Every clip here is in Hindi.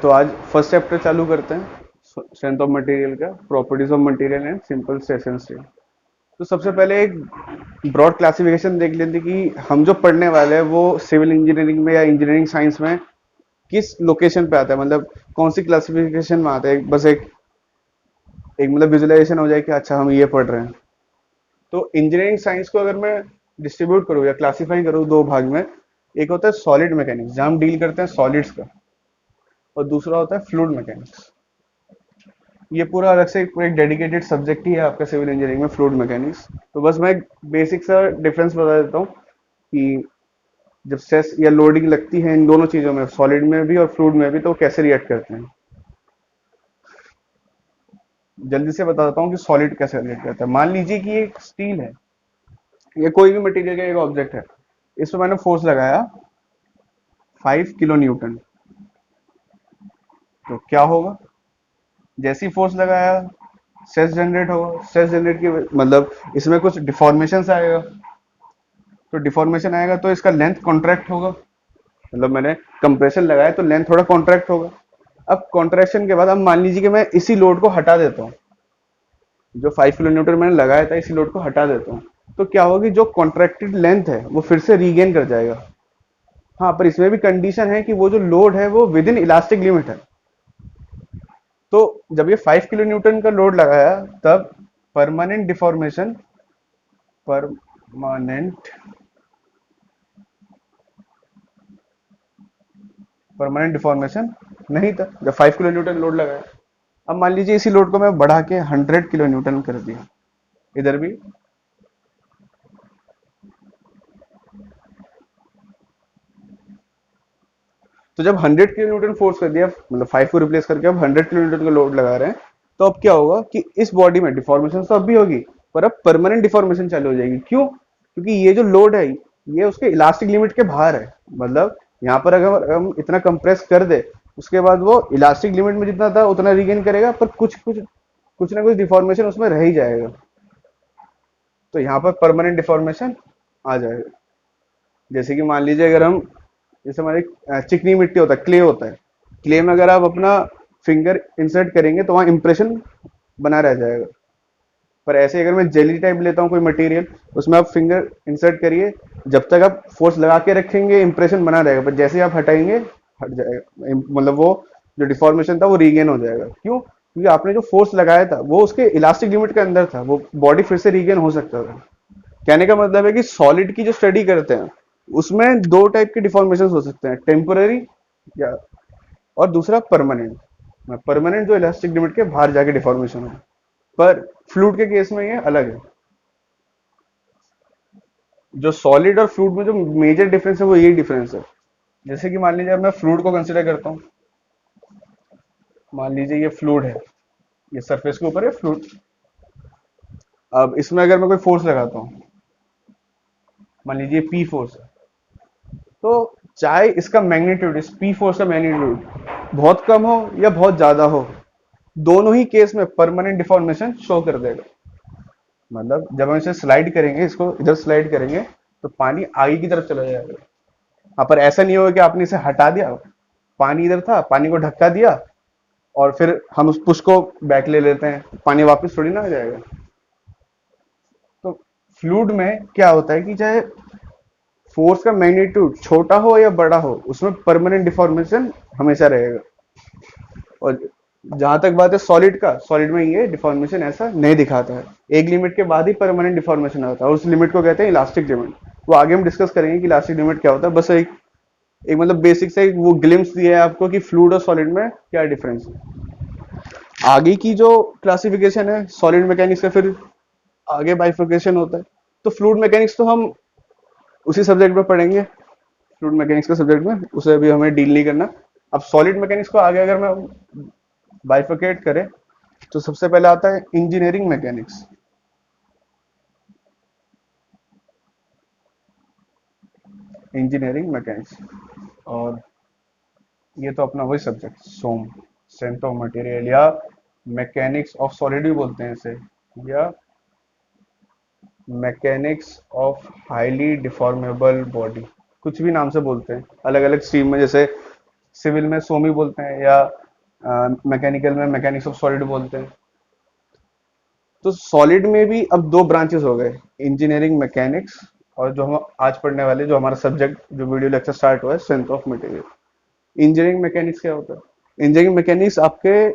तो आज फर्स्ट चैप्टर चालू करते हैं, स्ट्रेंथ ऑफ मटेरियल का, properties of material and simple session state. तो सबसे पहले एक ब्रॉड क्लासिफिकेशन देख लेते हैं कि हम जो पढ़ने वाले हैं वो सिविल इंजीनियरिंग में या इंजीनियरिंग साइंस में किस लोकेशन पे आता है, मतलब कौन सी क्लासिफिकेशन में आता है। बस एक एक मतलब विजुअलाइजेशन हो जाए कि अच्छा हम ये पढ़ रहे हैं। तो इंजीनियरिंग साइंस को अगर मैं डिस्ट्रीब्यूट करूँ या क्लासीफाई करूँ दो भाग में, एक होता है सॉलिड मैकेनिक्स जहाँ हम डील करते हैं सॉलिड्स का, और दूसरा होता है फ्लूइड मैकेनिक्स। ये पूरा अलग से एक डेडिकेटेड सब्जेक्ट ही है आपका सिविल इंजीनियरिंग में, फ्लूइड मैकेनिक्स। तो बस मैं बेसिक सा डिफरेंस बता देता हूँ कि जब स्ट्रेस या लोडिंग लगती है इन दोनों चीजों में, सॉलिड में भी और फ्लूइड में भी, तो कैसे रिएक्ट करते हैं। जल्दी से बता देता हूँ कि सॉलिड कैसे रिएक्ट करता है। मान लीजिए कि एक स्टील है या कोई भी मटेरियल का एक ऑब्जेक्ट है, इस पर मैंने फोर्स लगाया 5 किलो न्यूटन। तो क्या होगा, जैसी फोर्स लगाया स्ट्रेस जनरेट होगा। स्ट्रेस जनरेट की मतलब इसमें कुछ डिफॉर्मेशन आएगा, तो डिफॉर्मेशन आएगा तो इसका लेंथ कॉन्ट्रैक्ट होगा। मतलब मैंने कंप्रेशन लगाया तो लेंथ थोड़ा कॉन्ट्रैक्ट होगा। अब कॉन्ट्रैक्शन के बाद अब मान लीजिए कि मैं इसी लोड को हटा देता हूँ, जो 5 किलो न्यूटन मैंने लगाया था इसी लोड को हटा देता हूँ, तो क्या होगी, जो कॉन्ट्रैक्टेड लेंथ है वो फिर से रीगेन कर जाएगा। हाँ, पर इसमें भी कंडीशन है कि वो जो लोड है वो विद इन इलास्टिक लिमिट है। तो जब ये 5 किलो न्यूटन का लोड लगाया तब permanent deformation permanent permanent deformation नहीं था जब 5 किलो न्यूटन लोड लगाया। अब मान लीजिए इसी लोड को मैं बढ़ा के 100 किलो न्यूटन कर दिया, इधर भी। तो जब 100 किलो न्यूटन फोर्स कर दिया, मतलब 5 को रिप्लेस करके अब 100 किलो न्यूटन का लोड लगा रहे हैं, तो अब क्या होगा कि इस बॉडी में डिफॉर्मेशन तो अब भी होगी, पर अब परमानेंट डिफॉर्मेशन चालू हो जाएगी। क्यों? क्योंकि ये जो लोड है ये उसके इलास्टिक लिमिट के बाहर है। मतलब यहाँ पर अगर हम इतना कंप्रेस कर दे, उसके बाद वो इलास्टिक लिमिट में जितना था उतना रिगेन करेगा, पर कुछ कुछ कुछ ना कुछ डिफॉर्मेशन उसमें रह ही जाएगा। तो यहाँ पर परमानेंट डिफॉर्मेशन आ जाएगा। जैसे कि मान लीजिए अगर हम, जैसे हमारे चिकनी मिट्टी होता है, क्ले होता है, क्ले में अगर आप अपना फिंगर इंसर्ट करेंगे तो वहां इंप्रेशन बना रह जाएगा। पर ऐसे अगर मैं जेली टाइप लेता हूँ कोई मटेरियल, उसमें आप फिंगर इंसर्ट करिए, जब तक आप फोर्स लगा के रखेंगे इंप्रेशन बना रहेगा, पर जैसे ही आप हटाएंगे हट जाएगा। मतलब वो जो डिफॉर्मेशन था वो रीगेन हो जाएगा। क्यों? क्योंकि आपने जो फोर्स लगाया था वो उसके इलास्टिक लिमिट के अंदर था, वो बॉडी फिर से रीगेन हो सकता था। कहने का मतलब है कि सॉलिड की जो स्टडी करते हैं उसमें दो टाइप के डिफॉर्मेशन हो सकते हैं, टेम्पररी या और दूसरा परमानेंट। परमानेंट जो इलास्टिक लिमिट के बाहर जाके डिफॉर्मेशन है, पर फ्लूइड के केस में ये अलग है। जो सॉलिड और फ्लूइड में जो मेजर डिफरेंस है वो यही डिफरेंस है। जैसे कि मान लीजिए अब मैं फ्लूइड को कंसिडर करता हूँ, मान लीजिए ये फ्लूइड है, ये सरफेस के ऊपर है फ्लूइड। अब इसमें अगर मैं कोई फोर्स लगाता हूँ, मान लीजिए पी फोर्स है, तो चाहे इसका मैग्नीट्यूड, इस पी फोर्स का मैग्नीट्यूड बहुत कम हो या बहुत ज्यादा हो, दोनों ही केस में परमानेंट डिफॉर्मेशन शो कर देगा। मतलब जब हम इसे स्लाइड करेंगे, इसको इधर स्लाइड करेंगे, तो पानी आगे की तरफ चला जाएगा। हाँ, पर ऐसा नहीं होगा कि आपने इसे हटा दिया, पानी इधर था, पानी को धक्का दिया और फिर हम उस पुश को बैक ले लेते हैं, पानी वापस थोड़ी ना आ जाएगा। तो फ्लूइड में क्या होता है कि चाहे फोर्स का मैग्नीट्यूड छोटा हो या बड़ा हो, उसमें परमानेंट डिफॉर्मेशन हमेशा रहेगा। और जहां तक बात है सॉलिड का, सॉलिड में ये डिफॉर्मेशन ऐसा नहीं दिखाता है। एक लिमिट के बाद ही परमानेंट डिफॉर्मेशन आता है, और उस लिमिट को कहते हैं इलास्टिक लिमिट। वो आगे हम डिस्कस करेंगे कि इलास्टिक लिमिट क्या होता है। बस एक एक मतलब बेसिक से एक वो ग्लिम्स दिया है आपको कि फ्लूइड और सॉलिड में क्या डिफरेंस है। आगे की जो क्लासिफिकेशन है सॉलिड मैकेनिक्स का, फिर आगे बाइफर्केशन होता है। तो फ्लूइड मैकेनिक्स तो हम उसी सब्जेक्ट में पढ़ेंगे, फ्लूइड मैकेनिक्स के सब्जेक्ट में, उसे अभी हमें डील नहीं करना। अब सॉलिड मैकेनिक्स को आगे अगर मैं बाइफर्केट करें, तो सबसे पहले आता है इंजीनियरिंग मैकेनिक्स। इंजीनियरिंग मैकेनिक्स, और ये तो अपना वही subject SOM, strength of material, या मैकेनिक्स ऑफ सॉलिड भी बोलते हैं इसे, या mechanics of highly deformable body, कुछ भी नाम से बोलते हैं अलग अलग स्ट्रीम में। जैसे सिविल में सोमी बोलते हैं, या मैकेनिकल में मैकेनिक्स ऑफ सॉलिड बोलते हैं। तो सॉलिड में भी अब दो ब्रांचेस हो गए, इंजीनियरिंग मैकेनिक्स, और जो हम आज पढ़ने वाले, जो हमारा सब्जेक्ट, जो वीडियो लेक्चर स्टार्ट हुआ है, strength of material. Engineering mechanics क्या होता है? इंजीनियरिंग मैकेनिक्स आपके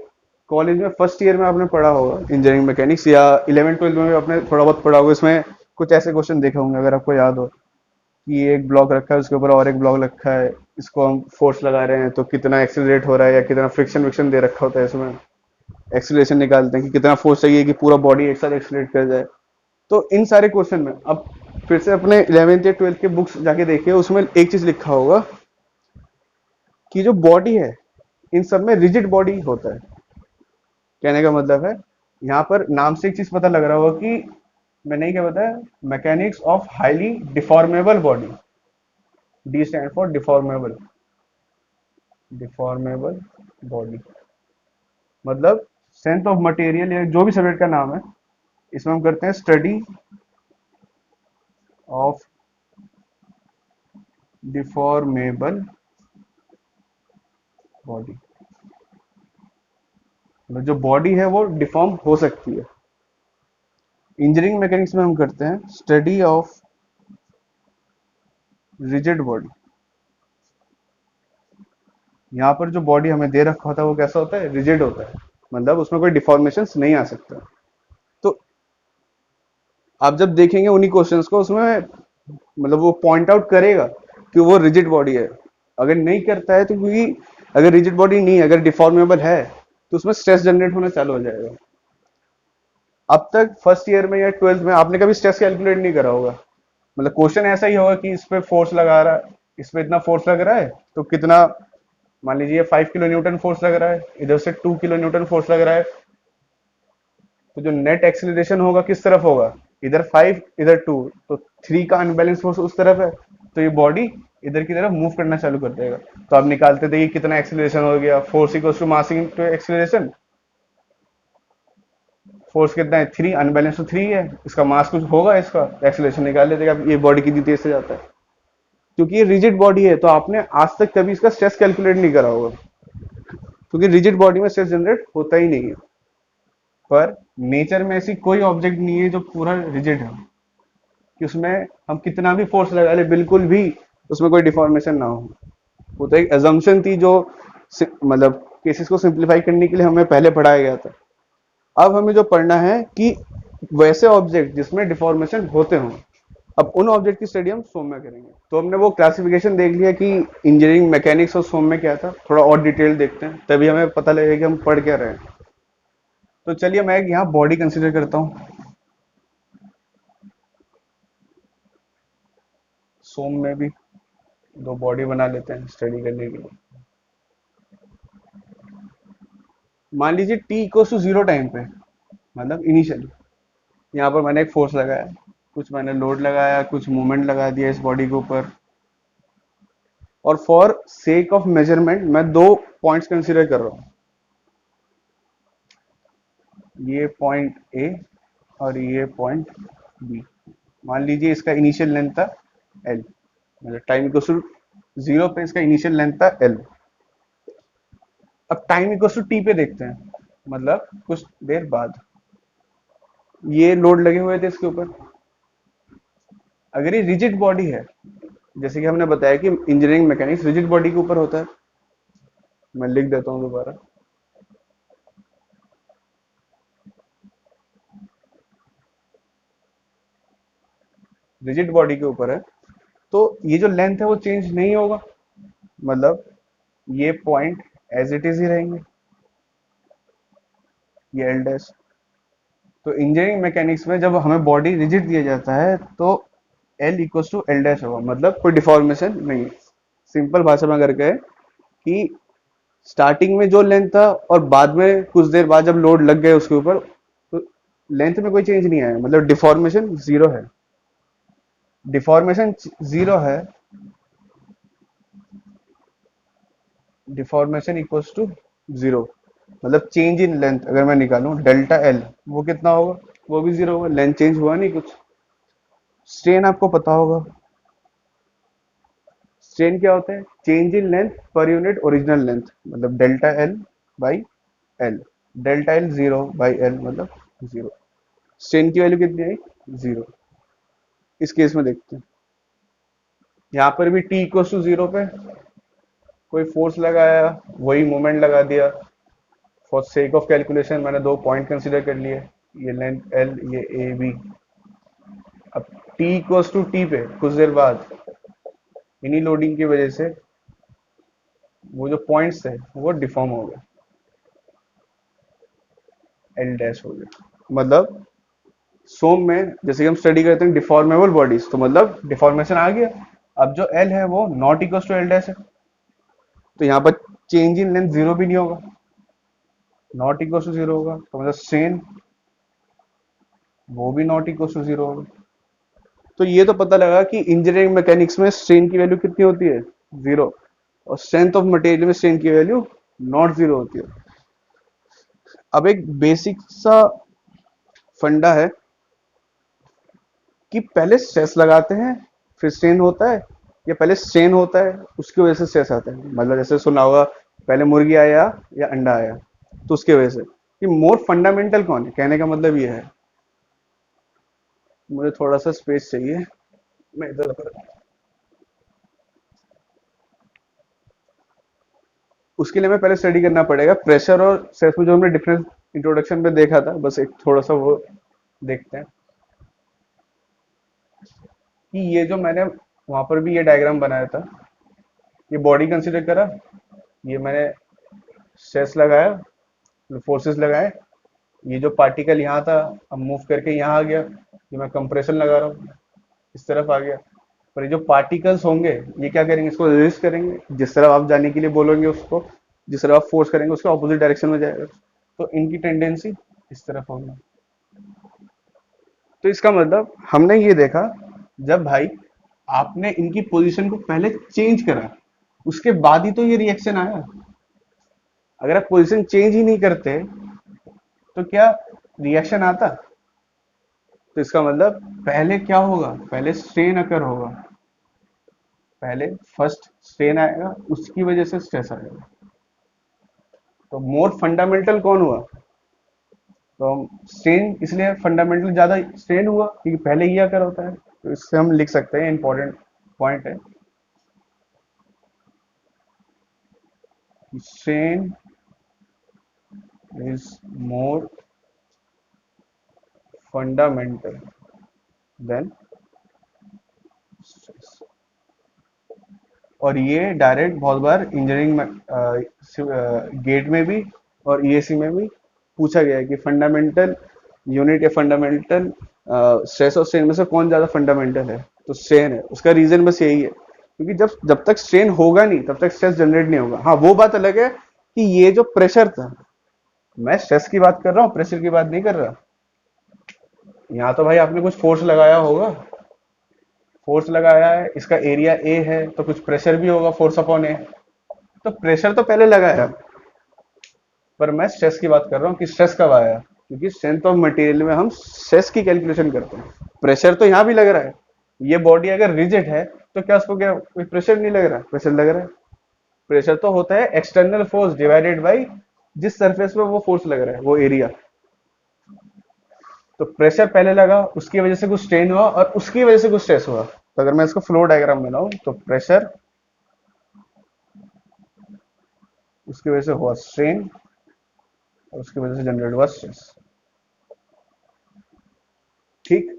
कॉलेज में फर्स्ट ईयर में आपने पढ़ा होगा इंजीनियरिंग मैकेनिक्स, या 11th 12th में भी आपने थोड़ा बहुत पढ़ा होगा। इसमें कुछ ऐसे क्वेश्चन देखे होंगे अगर आपको याद हो, कि एक ब्लॉक रखा है, उसके ऊपर और एक ब्लॉक रखा है, इसको हम फोर्स लगा रहे हैं तो कितना एक्सीलरेट हो रहा है, या कितना फ्रिक्शन विक्शन दे रखा होता है इसमें, एक्सीलरेशन निकालते हैं कि कितना फोर्स चाहिए कि पूरा बॉडी एक साथ एक्सीलरेट कर जाए। तो इन सारे क्वेश्चन में अब फिर से अपने 11th या 12th के बुक्स जाके देखिए, उसमें एक चीज लिखा होगा कि जो बॉडी है, इन सब में रिजिड बॉडी होता है। कहने का मतलब है, यहाँ पर नाम से एक चीज पता लग रहा होगा कि मैंने क्या बताया, mechanics of highly deformable body. D stand for deformable, deformable body मतलब स्ट्रेंथ ऑफ मटेरियल, या जो भी सब्जेक्ट का नाम है, इसमें हम करते हैं स्टडी ऑफ डिफॉर्मेबल बॉडी। मतलब जो बॉडी है वो डिफॉर्म हो सकती है। इंजीनियरिंग मैकेनिक्स में हम करते हैं स्टडी ऑफ रिजिड बॉडी। यहाँ पर जो बॉडी हमें दे रखा होता है वो कैसा होता है, रिजिड होता है, मतलब उसमें कोई डिफॉर्मेशन नहीं आ सकता। तो आप जब देखेंगे उन्हीं क्वेश्चंस को, उसमें मतलब वो पॉइंट आउट करेगा कि वो रिजिड बॉडी है। अगर नहीं करता है तो, क्योंकि अगर रिजिड बॉडी नहीं, अगर डिफॉर्मेबल है, तो उसमें स्ट्रेस जनरेट होना चालू हो जाएगा। अब तक फर्स्ट ईयर में या 12th में आपने कभी स्ट्रेस कैलकुलेट नहीं करा होगा। मतलब क्वेश्चन ऐसा ही होगा कि इस पे फोर्स लगा रहा है, इस पे इतना फोर्स लग रहा है, तो कितना, मान लीजिए 5 किलो न्यूटन फोर्स लग रहा है, इधर से 2 किलो न्यूटन फोर्स लग रहा है, तो जो नेट एक्सीलरेशन होगा किस तरफ होगा, इधर 5 इधर 2, तो 3 का अनबैलेंस फोर्स उस तरफ है, तो ये बॉडी इधर की तरफ मूव करना चालू कर देगा। तो आप निकालते थे कि कितना एक्सीलरेशन हो गया, force equals to mass into acceleration. Force कितना है, 3, अनबैलेंस तो 3 है, इसका मास कुछ होगा, इसका एक्सीलरेशन निकाल लेते हैं, ये बॉडी कितनी तेज से जाता है। क्योंकि ये रिजिड बॉडी है, तो आपने आज तक कभी इसका स्ट्रेस कैलकुलेट नहीं करा होगा, क्योंकि रिजिड बॉडी में स्ट्रेस जनरेट होता ही नहीं है। पर नेचर में ऐसी कोई ऑब्जेक्ट नहीं है जो पूरा रिजिड है, कि उसमें हम कितना भी फोर्स लगा ले, बिल्कुल भी उसमें कोई डिफॉर्मेशन ना हो। वो तो एक एजम्पशन थी, जो मतलब केसेस को सिंप्लीफाई करने के लिए हमें पहले पढ़ाया गया था। अब हमें जो पढ़ना है कि वैसे ऑब्जेक्ट जिसमें डिफॉर्मेशन होते हों, अब उन ऑब्जेक्ट की स्टडी हम सोम में करेंगे। तो हमने वो क्लासिफिकेशन देख लिया कि इंजीनियरिंग मैकेनिक्स और सोम में क्या था, थोड़ा और डिटेल देखते हैं, तभी हमें पता लगेगा कि हम पढ़ क्या रहे हैं। तो चलिए मैं यहाँ बॉडी कंसिडर करता हूँ। सोम में भी दो बॉडी बना लेते हैं स्टडी करने के लिए। मान लीजिए टी इक्वल्स टू 0 टाइम पे, मतलब इनिशियली यहाँ पर मैंने एक फोर्स लगाया, कुछ मैंने लोड लगाया, कुछ मूवमेंट लगा दिया इस बॉडी के ऊपर, और फॉर सेक ऑफ मेजरमेंट मैं दो पॉइंट्स कंसीडर कर रहा हूँ, ये पॉइंट ए और ये पॉइंट बी। मान लीजिए इसका इनिशियल लेंथ था एल, मतलब टाइम इक्वल टू 0 पे इसका इनिशियल लेंथ था एल। अब टाइम इक्वल टू टी पे देखते हैं, मतलब कुछ देर बाद ये लोड लगे हुए थे इसके ऊपर। अगर ये रिजिड बॉडी है, जैसे कि हमने बताया कि इंजीनियरिंग मैकेनिक्स रिजिड बॉडी के ऊपर होता है, मैं लिख देता हूं दोबारा। रिजिड बॉडी के ऊपर है, तो ये जो लेंथ है वो चेंज नहीं होगा, मतलब ये पॉइंट एज इट इज ही रहेंगे, ये एल डैश। तो इंजीनियरिंग मैकेनिक्स में जब हमें बॉडी रिजिड दिया जाता है, तो L equal to L dash होगा, मतलब कोई डिफॉर्मेशन नहीं है। सिंपल भाषा में अगर कहे कि स्टार्टिंग में जो लेंथ था और बाद में कुछ देर बाद जब लोड लग गए उसके ऊपर, तो लेंथ में कोई चेंज नहीं आया, मतलब डिफॉर्मेशन जीरो है। डिफॉर्मेशन जीरो है, डिफॉर्मेशन इक्वल्स टू जीरो, मतलब चेंज इन लेंथ अगर मैं निकालूं डेल्टा एल, वो कितना होगा, वो भी जीरो होगा, लेंथ चेंज हुआ नहीं कुछ। स्ट्रेन आपको पता होगा, स्ट्रेन क्या होता है? Change in length per unit original length, मतलब delta L by L. Delta L zero by L मतलब जीरो। स्ट्रेन की वैल्यू कितनी आई? जीरो। इस केस में देखते हैं, यहाँ पर भी टी इक्वल टू जीरो पे कोई फोर्स लगाया, वही मोमेंट लगा दिया। फॉर सेक ऑफ कैलकुलेशन मैंने दो पॉइंट कंसीडर कर लिए, ये लेंथ एल, ये ए बी। अब टी इक्वल टू टी पे कुछ देर बाद इन्हीं लोडिंग की वजह से वो जो पॉइंट्स थे वो डिफॉर्म हो गए, एल डैश हो गया। मतलब सोम में जैसे कि हम स्टडी करते हैं डिफॉर्मेबल बॉडीज, तो मतलब डिफॉर्मेशन आ गया। अब जो एल है वो not equal to L dash है, तो यहाँ पर चेंज इन लेंथ जीरो भी नहीं होगा, नॉट इक्वल टू जीरो होगा, तो मतलब स्ट्रेन वो भी नॉट इक्वल टू जीरो होगा। तो ये तो पता लगा कि इंजीनियरिंग मैकेनिक्स में स्ट्रेन की वैल्यू कितनी होती है? जीरो। और स्ट्रेंथ ऑफ मटेरियल में स्ट्रेन की वैल्यू नॉट जीरो होती है। अब एक बेसिक सा फंडा है कि पहले स्ट्रेस लगाते हैं फिर स्ट्रेन होता है, या पहले स्ट्रेन होता है उसकी वजह से स्ट्रेस आता है? मतलब जैसे सुना होगा पहले मुर्गी आया या अंडा आया, तो उसके वजह से। कि मोर फंडामेंटल कौन है? कहने का मतलब ये है, मुझे थोड़ा सा स्पेस चाहिए, मैं इधर उसके लिए मैं पहले स्टडी करना पड़ेगा प्रेशर और स्ट्रेस में जो हमने डिफरेंस इंट्रोडक्शन में देखा था, बस एक थोड़ा सा वो देखते हैं कि ये जो मैंने वहां पर भी ये डायग्राम बनाया था, ये बॉडी कंसीडर करा, ये मैंने स्ट्रेस लगाया, फोर्सेस लगाए, ये जो पार्टिकल यहाँ था अब मूव करके यहाँ आ गया, ये मैं कंप्रेशन लगा रहा हूँ, इस तरफ आ गया। पर ये जो पार्टिकल्स होंगे ये क्या करेंगे? इसको रेजिस्ट करेंगे, जिस तरफ आप जाने के लिए बोलोगे उसको, जिस तरफ आप फोर्स करेंगे उसके ऑपोजिट डायरेक्शन में जाएगा, तो इनकी टेंडेंसी इस तरफ होगी। तो इसका मतलब हमने ये देखा, जब भाई आपने इनकी पोजीशन को पहले चेंज करा उसके बाद ही तो ये रिएक्शन आया। अगर आप पोजीशन चेंज ही नहीं करते तो क्या रिएक्शन आता? तो इसका मतलब पहले क्या होगा? पहले स्ट्रेन अकर होगा, पहले फर्स्ट स्ट्रेन आएगा उसकी वजह से स्ट्रेस आएगा। तो मोर फंडामेंटल कौन हुआ? तो स्ट्रेन इसलिए फंडामेंटल ज्यादा स्ट्रेन हुआ क्योंकि पहले ही आकर होता है। तो इससे हम लिख सकते हैं, इंपॉर्टेंट पॉइंट है, strain is more fundamental than stress. और ये डायरेक्ट बहुत बार इंजीनियरिंग गेट में भी और ईएसी में भी पूछा गया है कि फंडामेंटल यूनिट या फंडामेंटल स्ट्रेस और स्ट्रेन में से कौन ज्यादा फंडामेंटल है? तो स्ट्रेन है। उसका रीजन बस यही है क्योंकि जब तक स्ट्रेन होगा नहीं तब तक स्ट्रेस जनरेट नहीं होगा। हाँ, वो बात अलग है कि ये जो प्रेशर था, मैं स्ट्रेस की बात कर रहा हूँ, प्रेशर की बात नहीं कर रहा। यहाँ तो भाई आपने कुछ फोर्स लगाया होगा, फोर्स लगाया है, इसका एरिया ए है तो कुछ प्रेशर भी होगा, फोर्स अपॉन ए। तो प्रेशर तो पहले लगाया, पर मैं स्ट्रेस की बात कर रहा हूँ कि स्ट्रेस कब आया, क्योंकि स्ट्रेंथ ऑफ मटेरियल में हम स्ट्रेस की कैलकुलेशन करते हैं। प्रेशर तो यहाँ भी लग रहा है, ये बॉडी अगर रिजिड है तो क्या उसको क्या कोई प्रेशर नहीं लग रहा? प्रेशर लग रहा है। प्रेशर तो होता है एक्सटर्नल फोर्स डिवाइडेड बाई जिस सरफेस पे वो फोर्स लग रहा है, वो एरिया। तो प्रेशर पहले लगा, उसकी वजह से कुछ स्ट्रेन हुआ और उसकी वजह से कुछ स्ट्रेस हुआ। तो अगर मैं इसको फ्लो डायग्राम बनाऊं तो प्रेशर, उसकी वजह से हुआ स्ट्रेन और उसकी वजह से जनरेट हुआ स्ट्रेस। ठीक,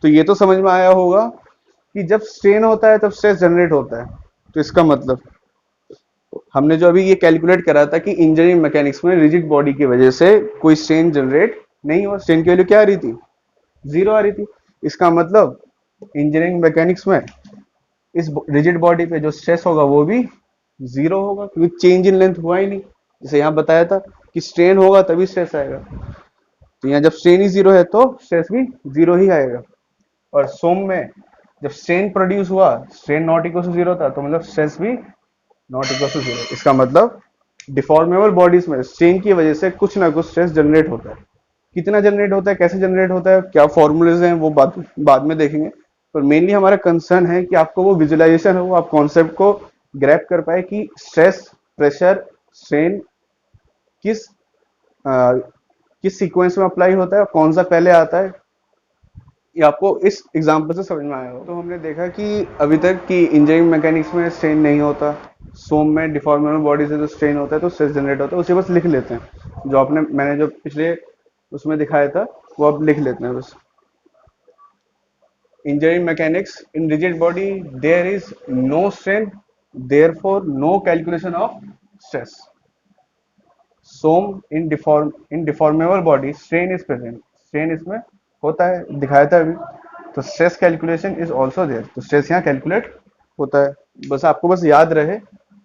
तो ये तो समझ में आया होगा कि जब स्ट्रेन होता है तब स्ट्रेस जनरेट होता है। तो इसका मतलब हमने जो अभी ये कैलकुलेट करा था कि इंजीनियरिंग मैकेनिक्स में रिजिड बॉडी की वजह से कोई स्ट्रेन जनरेट नहीं हुआ, स्ट्रेन की वैल्यू क्या आ रही थी? जीरो आ रही थी। इसका मतलब इंजीनियरिंग मैकेनिक्स में इस रिजिड बॉडी पे जो स्ट्रेस होगा वो भी जीरो होगा क्योंकि चेंज इन लेंथ हुआ ही नहीं। जैसे यहाँ बताया था कि स्ट्रेन होगा तभी स्ट्रेस आएगा, तो यहाँ जब स्ट्रेन ही जीरो है तो स्ट्रेस भी जीरो ही आएगा। और सोम में जब स्ट्रेन प्रोड्यूस हुआ, strain not equal to zero था, तो मतलब स्ट्रेस भी नॉट इक्वल टू जीरो। इसका मतलब डिफॉर्मेबल बॉडीज में स्ट्रेन की वजह से कुछ ना कुछ स्ट्रेस जनरेट होता है। कितना जनरेट होता है, कैसे जनरेट होता है, क्या फॉर्मूलेज हैं, वो बाद में देखेंगे। पर मेनली हमारा कंसर्न है कि आपको वो विजुअलाइजेशन हो, आप कॉन्सेप्ट को ग्रैप कर पाए कि स्ट्रेस, प्रेशर, स्ट्रेन किस अ, किस सीक्वेंस में अप्लाई होता है और कौन सा पहले आता है, ये आपको इस एग्जांपल से समझ में आया हो। तो हमने देखा कि अभी तक कि इंजीनियरिंग मैकेनिक्स में स्ट्रेन नहीं होता, सोम में डिफॉर्मेबल बॉडी से जो स्ट्रेन होता है तो स्ट्रेस जनरेट होता है, उसे बस लिख लेते हैं। जो आपने मैंने जो पिछले उसमें दिखाया था वो आप लिख लेते हैं बस। Engineering mechanics, in rigid body there is no strain, therefore no calculation of stress. Some in deformable body strain is present. Strain इसमें होता है, दिखाया था अभी। तो stress calculation is also there, तो स्ट्रेस यहाँ कैलकुलेट होता है। बस आपको बस याद रहे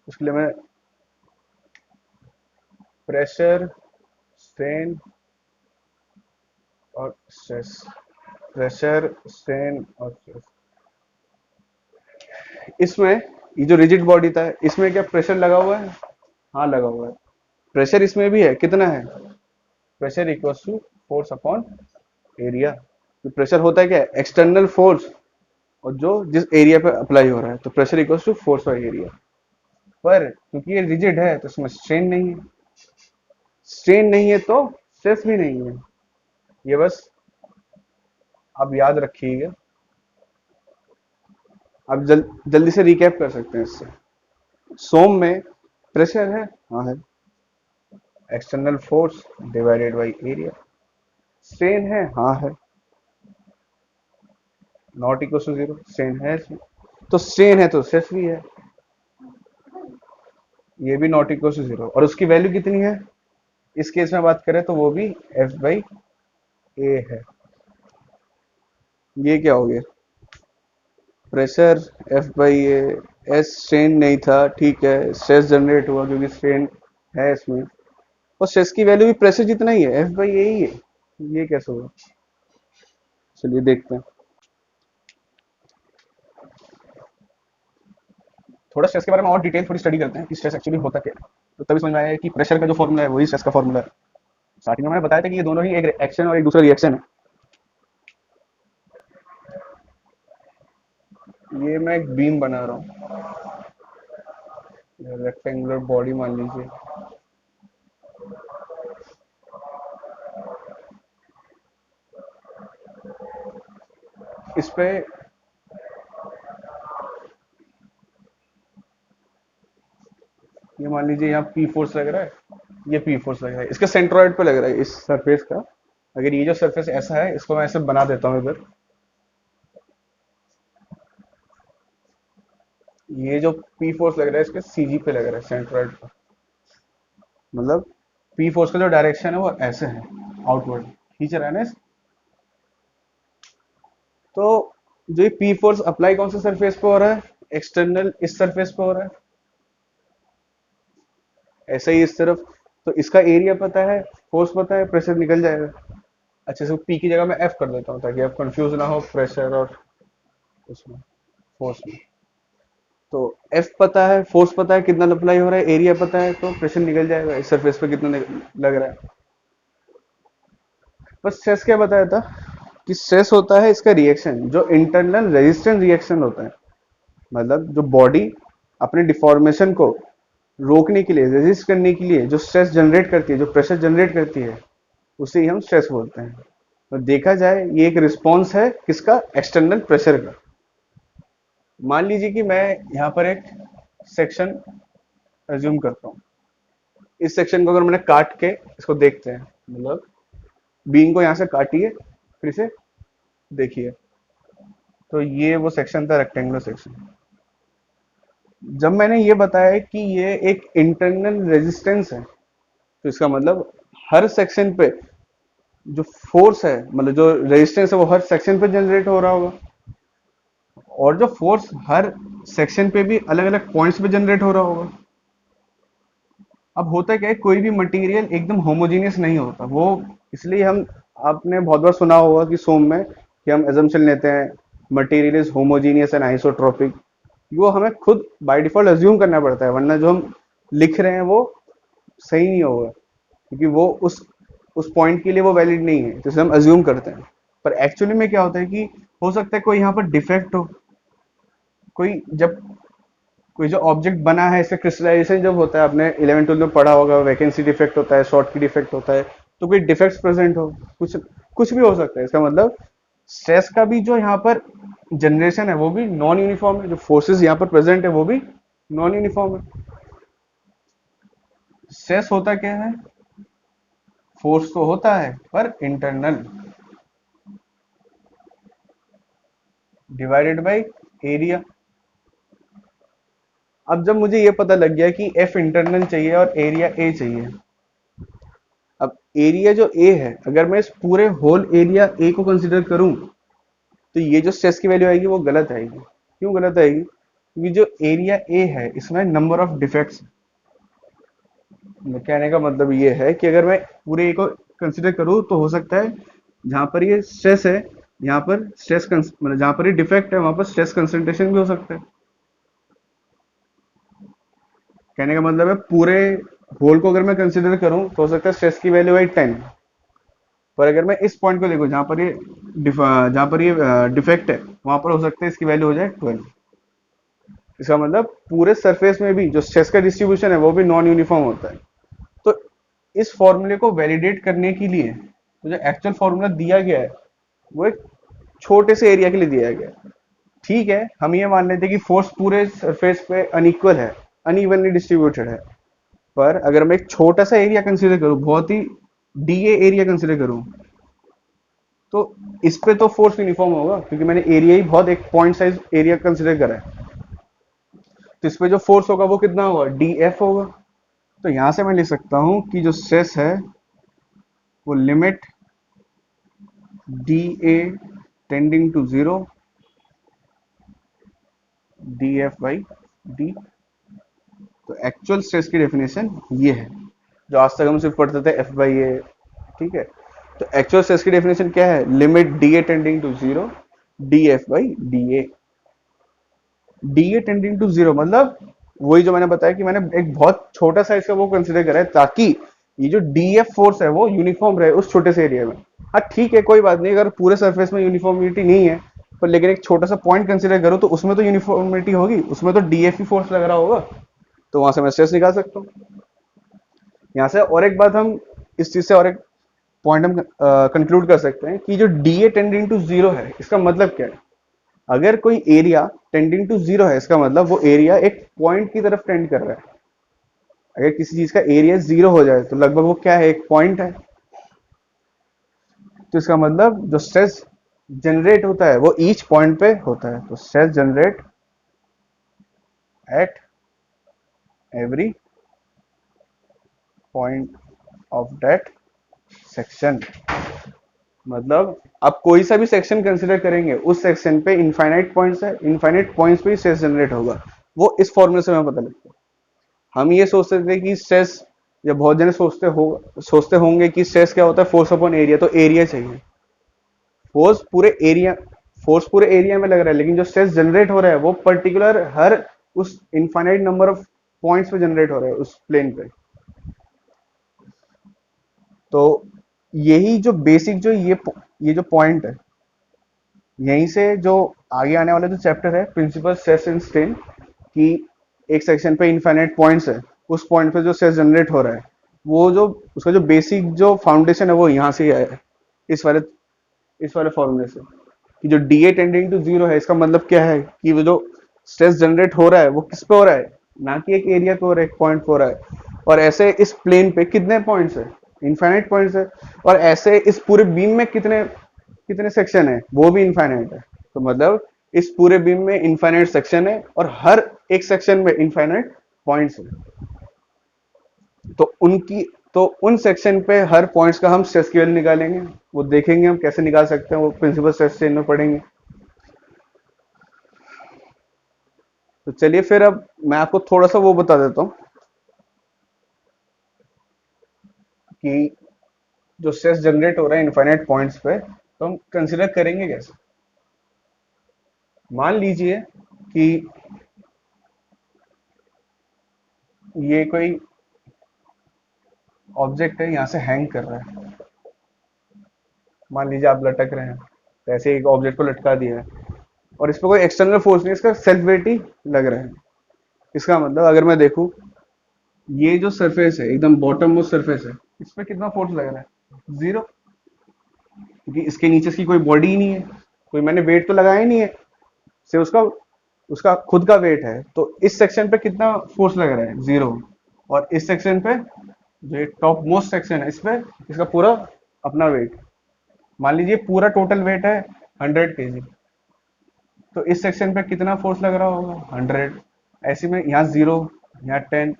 उसके लिए मैं प्रेशर, स्ट्रेन और स्ट्रेस, प्रेशर, स्ट्रेन और स्ट्रेस। इसमें ये जो रिजिड बॉडी था इसमें क्या प्रेशर लगा हुआ है? हाँ लगा हुआ है। प्रेशर इसमें भी है, कितना है? Pressure equals to force upon area. तो प्रेशर होता है क्या? एक्सटर्नल फोर्स और जो जिस एरिया पे अप्लाई हो रहा है, तो pressure equals to force by area. पर क्योंकि ये रिजिड है तो इसमें स्ट्रेन नहीं है, स्ट्रेन नहीं है तो स्ट्रेस भी नहीं है। ये बस आप याद रखिएगा। आप जल्दी से रिकैप कर सकते हैं इससे। सोम में प्रेशर है, हाँ है, external force divided by area. Strain है, हाँ है, not equal to zero, strain है इसमें। तो स्ट्रेन है तो स्ट्रेस भी है, ये भी नॉट इक्वल टू जीरो। और उसकी वैल्यू कितनी है इस केस में बात करें तो वो भी एफ बाई ए है। ये क्या हो गया? Pressure F by A, S strain नहीं था, ठीक है, स्ट्रेस जनरेट हुआ क्योंकि स्ट्रेन है इसमें, और स्ट्रेस की वैल्यू भी प्रेशर जितना ही है, एफ बाई ए ही है। ये कैसे होगा? चलिए देखते हैं। थोड़ा स्ट्रेस के बारे में और डिटेल थोड़ी स्टडी करते हैं कि स्ट्रेस एक्चुअली होता क्या है। तो तभी समझ में आया है कि प्रेशर का जो फॉर्मूला है वही स्ट्रेस का फॉर्मूला है। स्टार्टिंग में मैंने बताया था कि ये दोनों ही एक एक्शन और एक दूसरा रिएक्शन है। ये मैं एक बीम बना रहा हूँ, रेक्टेंगुलर बॉडी मान लीजिए। इस पे ये मान लीजिए यहाँ पी फोर्स लग रहा है, ये पी फोर्स लग रहा है, इसके सेंट्रोइड पे लग रहा है इस सरफेस का। अगर ये जो सरफेस ऐसा है इसको मैं ऐसे बना देता हूँ इधर, ये जो पी फोर्स लग रहा है इसके सीजी पे लग रहा है, सेंट्रोइड पे। मतलब पी फोर्स का जो डायरेक्शन है वो ऐसे है, आउटवर्ड खींच रहा है ना तो जो ये पी फोर्स अप्लाई कौन से सरफेस पे हो रहा है? एक्सटर्नल इस सरफेस पे हो रहा है, ऐसा ही इस तरफ। तो इसका एरिया पता है, फोर्स पता है, प्रेशर निकल जाएगा। अच्छे से पी की जगह मैं एफ कर देता हूँ ताकि आप कंफ्यूज ना हो प्रेशर और उसमें, फोर्स में। तो एफ पता है, फोर्स पता है कितना अप्लाई हो रहा है, एरिया पता है, तो प्रेशर निकल जाएगा इस सरफेस पे कितना लग रहा है। बस स्ट्रेस क्या बताया था कि स्ट्रेस होता है इसका रिएक्शन, जो इंटरनल रेजिस्टेंस रिएक्शन होता है। मतलब जो बॉडी अपने डिफॉर्मेशन को रोकने के लिए, रेजिस्ट करने के लिए जो स्ट्रेस जनरेट करती है, जो प्रेशर जनरेट करती है, उसे ही हम स्ट्रेस बोलते हैं। तो देखा जाए ये एक रिस्पॉन्स है किसका? एक्सटर्नल प्रेशर का। मान लीजिए कि मैं यहाँ पर एक सेक्शन एज्यूम करता हूँ। इस सेक्शन को अगर मैंने काट के इसको देखते हैं, मतलब बीन को यहाँ से काटिए फिर इसे देखिए, तो ये वो सेक्शन था, रेक्टेंगुलर सेक्शन। जब मैंने ये बताया कि ये एक इंटरनल रेजिस्टेंस है, तो इसका मतलब हर सेक्शन पे जो फोर्स है, मतलब जो रेजिस्टेंस है वो हर सेक्शन पे जनरेट हो रहा होगा, और जो फोर्स हर सेक्शन पे भी अलग अलग पॉइंट्स पे जनरेट हो रहा होगा। अब होता क्या है, कोई भी मटेरियल एकदम होमोजीनियस नहीं होता वो, इसलिए हम, आपने बहुत बार सुना होगा कि सोम में कि हम एजम्पशन लेते हैं material is homogeneous and isotropic. वो हमें खुद बाय डिफॉल्ट अज्यूम करना पड़ता है, वरना जो हम लिख रहे हैं वो सही नहीं होगा, क्योंकि वो उस पॉइंट के लिए वो वैलिड नहीं है, तो हम अज्यूम करते हैं। पर एक्चुअली में क्या होता है कि हो सकता है कोई यहाँ पर डिफेक्ट हो, कोई जब कोई जो ऑब्जेक्ट बना है इसका क्रिस्टलाइजेशन जब होता है, आपने 11 12 में पढ़ा होगा, वैकेंसी डिफेक्ट होता है, शॉर्ट की डिफेक्ट होता है, तो कोई डिफेक्ट्स प्रेजेंट हो, कुछ कुछ भी हो सकता है। इसका मतलब स्ट्रेस का भी जो यहाँ पर जनरेशन है वो भी नॉन यूनिफॉर्म है, जो फोर्सेस यहाँ पर प्रेजेंट है वो भी नॉन यूनिफॉर्म है। स्ट्रेस होता क्या है? फोर्स तो होता है पर इंटरनल, डिवाइडेड बाय एरिया। अब जब मुझे ये पता लग गया कि एफ इंटरनल चाहिए और एरिया ए चाहिए, अब एरिया जो ए है, अगर मैं इस पूरे होल एरिया ए को कंसिडर करूं, तो ये जो स्ट्रेस की वैल्यू आएगी वो गलत आएगी। क्यों गलत आएगी? क्योंकि जो एरिया ए है इसमें नंबर ऑफ डिफेक्ट्स, कहने का मतलब ये है कि अगर मैं पूरे ए को कंसिडर करूं तो हो सकता है जहां पर ये स्ट्रेस है, यहाँ पर स्ट्रेस मतलब जहां पर ये डिफेक्ट है वहां पर स्ट्रेस कंसंट्रेशन भी हो सकता है। कहने का मतलब है पूरे होल को अगर मैं कंसिडर करूं तो हो सकता है स्ट्रेस की वैल्यू है 10, पर अगर मैं इस पॉइंट को देखूं जहां पर ये डिफेक्ट है वहां पर हो सकता है इसकी वैल्यू हो जाए 12। इसका मतलब पूरे सरफेस में भी जो स्ट्रेस का डिस्ट्रीब्यूशन है वो भी नॉन यूनिफॉर्म होता है। तो इस फॉर्मूले को वैलिडेट करने के लिए तो जो एक्चुअल फॉर्मूला दिया गया है वो एक छोटे से एरिया के लिए दिया गया है। ठीक है, हम ये मान लेते हैं कि फोर्स पूरे सरफेस पे अनइक्वल है, अनइवनली डिस्ट्रीब्यूटेड है, पर अगर मैं एक छोटा सा एरिया कंसीडर करूं, बहुत ही डीए एरिया कंसीडर करूं, तो इस पे तो फोर्स यूनिफॉर्म होगा क्योंकि मैंने एरिया ही बहुत एक पॉइंट साइज एरिया कंसीडर करा है। तो इस पे जो फोर्स होगा वो कितना होगा? डी एफ होगा। तो यहां से मैं लिख सकता हूं कि जो स्ट्रेस है वो limit d A tending to zero d F by d. तो एक्चुअल स्ट्रेस की डेफिनेशन ये है, जो आज तक हम सिर्फ पढ़ते थे एफ बाई ए। ठीक है, तो एक्चुअल स्ट्रेस की डेफिनेशन क्या है? Limit d A tending to zero d F by d A. D A tending to zero मतलब वही जो मैंने बताया कि मैंने एक बहुत छोटा सा इसका वो कंसिडर करा है ताकि ये जो डी एफ फोर्स है वो यूनिफॉर्म रहे उस छोटे से एरिया में। हाँ ठीक है, कोई बात नहीं, अगर पूरे सरफेस में यूनिफॉर्मिटी नहीं है, पर लेकिन एक छोटा सा पॉइंट कंसिडर करो तो उसमें तो यूनिफॉर्मिटी होगी, उसमें तो डी एफ ही फोर्स लग रहा होगा, तो वहां से मैं स्ट्रेस निकाल सकता हूँ। यहाँ से और एक बात हम इस चीज से और एक पॉइंट हम कंक्लूड कर सकते हैं कि जो d A tending to zero है इसका मतलब क्या है? अगर कोई एरिया टेंडिंग टू जीरो है इसका मतलब वो एरिया एक पॉइंट की तरफ टेंड कर रहा है। अगर किसी चीज का एरिया जीरो हो जाए तो लगभग वो क्या है? एक पॉइंट है। तो इसका मतलब जो स्ट्रेस जनरेट होता है वो ईच पॉइंट पे होता है। तो stress generate at every point of that section. मतलब आप कोई सा भी सेक्शन कंसिडर करेंगे उस सेक्शन पे इनफाइनाइट पॉइंट्स है, इनफाइनाइट पॉइंट्स पे ही स्ट्रेस जनरेट होगा। वो इस फॉर्मूले से हमें पता लगता है। हम ये सोचते थे कि स्ट्रेस, या बहुत जने सोचते होंगे कि स्ट्रेस क्या होता है? फोर्स अपॉन एरिया, तो एरिया चाहिए। फोर्स पूरे एरिया फोर्स पूरे एरिया में लग रहा है, लेकिन जो स्ट्रेस जनरेट हो रहा है वो पर्टिकुलर हर उस इनफाइनाइट नंबर ऑफ पॉइंट्स पे जनरेट हो रहा है उस प्लेन पे। तो यही जो बेसिक जो ये जो पॉइंट है, यहीं से जो आगे आने वाला जो चैप्टर है प्रिंसिपल स्ट्रेस एंड स्ट्रेन, कि एक सेक्शन पे इनफाइनाइट पॉइंट्स है, उस पॉइंट पे जो स्ट्रेस जनरेट हो रहा है, वो जो उसका जो बेसिक जो फाउंडेशन है वो यहाँ से ही आया है, इस वाले फॉर्मूले से। कि जो d A tending to zero है इसका मतलब क्या है कि वो जो स्ट्रेस जनरेट हो रहा है वो किस पे हो रहा है? ना कि एक एरिया पे हो रहा है, एक पॉइंट पे हो रहा है। और ऐसे इस प्लेन पे कितने पॉइंट्स है? इनफाइनाइट पॉइंट्स है। और ऐसे इस पूरे बीम में कितने कितने सेक्शन है? वो भी इनफाइनाइट है। तो मतलब इस पूरे बीम में इनफाइनाइट सेक्शन है और हर एक सेक्शन में इनफाइनाइट पॉइंट्स है। तो उनकी तो उन सेक्शन पे हर पॉइंट्स का हम स्ट्रेस की वैल्यू निकालेंगे। वो देखेंगे हम कैसे निकाल सकते हैं, वो प्रिंसिपल स्ट्रेस चेन में पढ़ेंगे। तो चलिए फिर अब मैं आपको थोड़ा सा वो बता देता हूँ कि जो स्ट्रेस जनरेट हो रहा है इनफाइनाइट पॉइंट्स पे, तो हम कंसिडर करेंगे कैसे। मान लीजिए कि ये कोई ऑब्जेक्ट है, यहां से हैंग कर रहा है। मान लीजिए आप लटक रहे हैं, तो ऐसे एक ऑब्जेक्ट को लटका दिया है और इस पर कोई एक्सटर्नल फोर्स नहीं, इसका सेल्फ वेट ही लग रहा है। इसका मतलब अगर मैं देखूं, ये जो सरफेस है एकदम बॉटम मोस्ट सरफेस है, इस पर कितना फोर्स लग रहा है? जीरो, क्योंकि इसके नीचे इसकी कोई बॉडी ही नहीं है, कोई मैंने वेट तो लगाया ही नहीं है, सिर्फ उसका उसका खुद का वेट है। तो इस सेक्शन पे कितना फोर्स लग रहा है? जीरो। और इस सेक्शन पे, जो टॉप मोस्ट सेक्शन है, इस पे इसका पूरा अपना वेट, मान लीजिए पूरा टोटल वेट है 100 kg, तो इस सेक्शन पे कितना फोर्स लग रहा होगा? 100। ऐसे में यहाँ जीरो, यहाँ 10,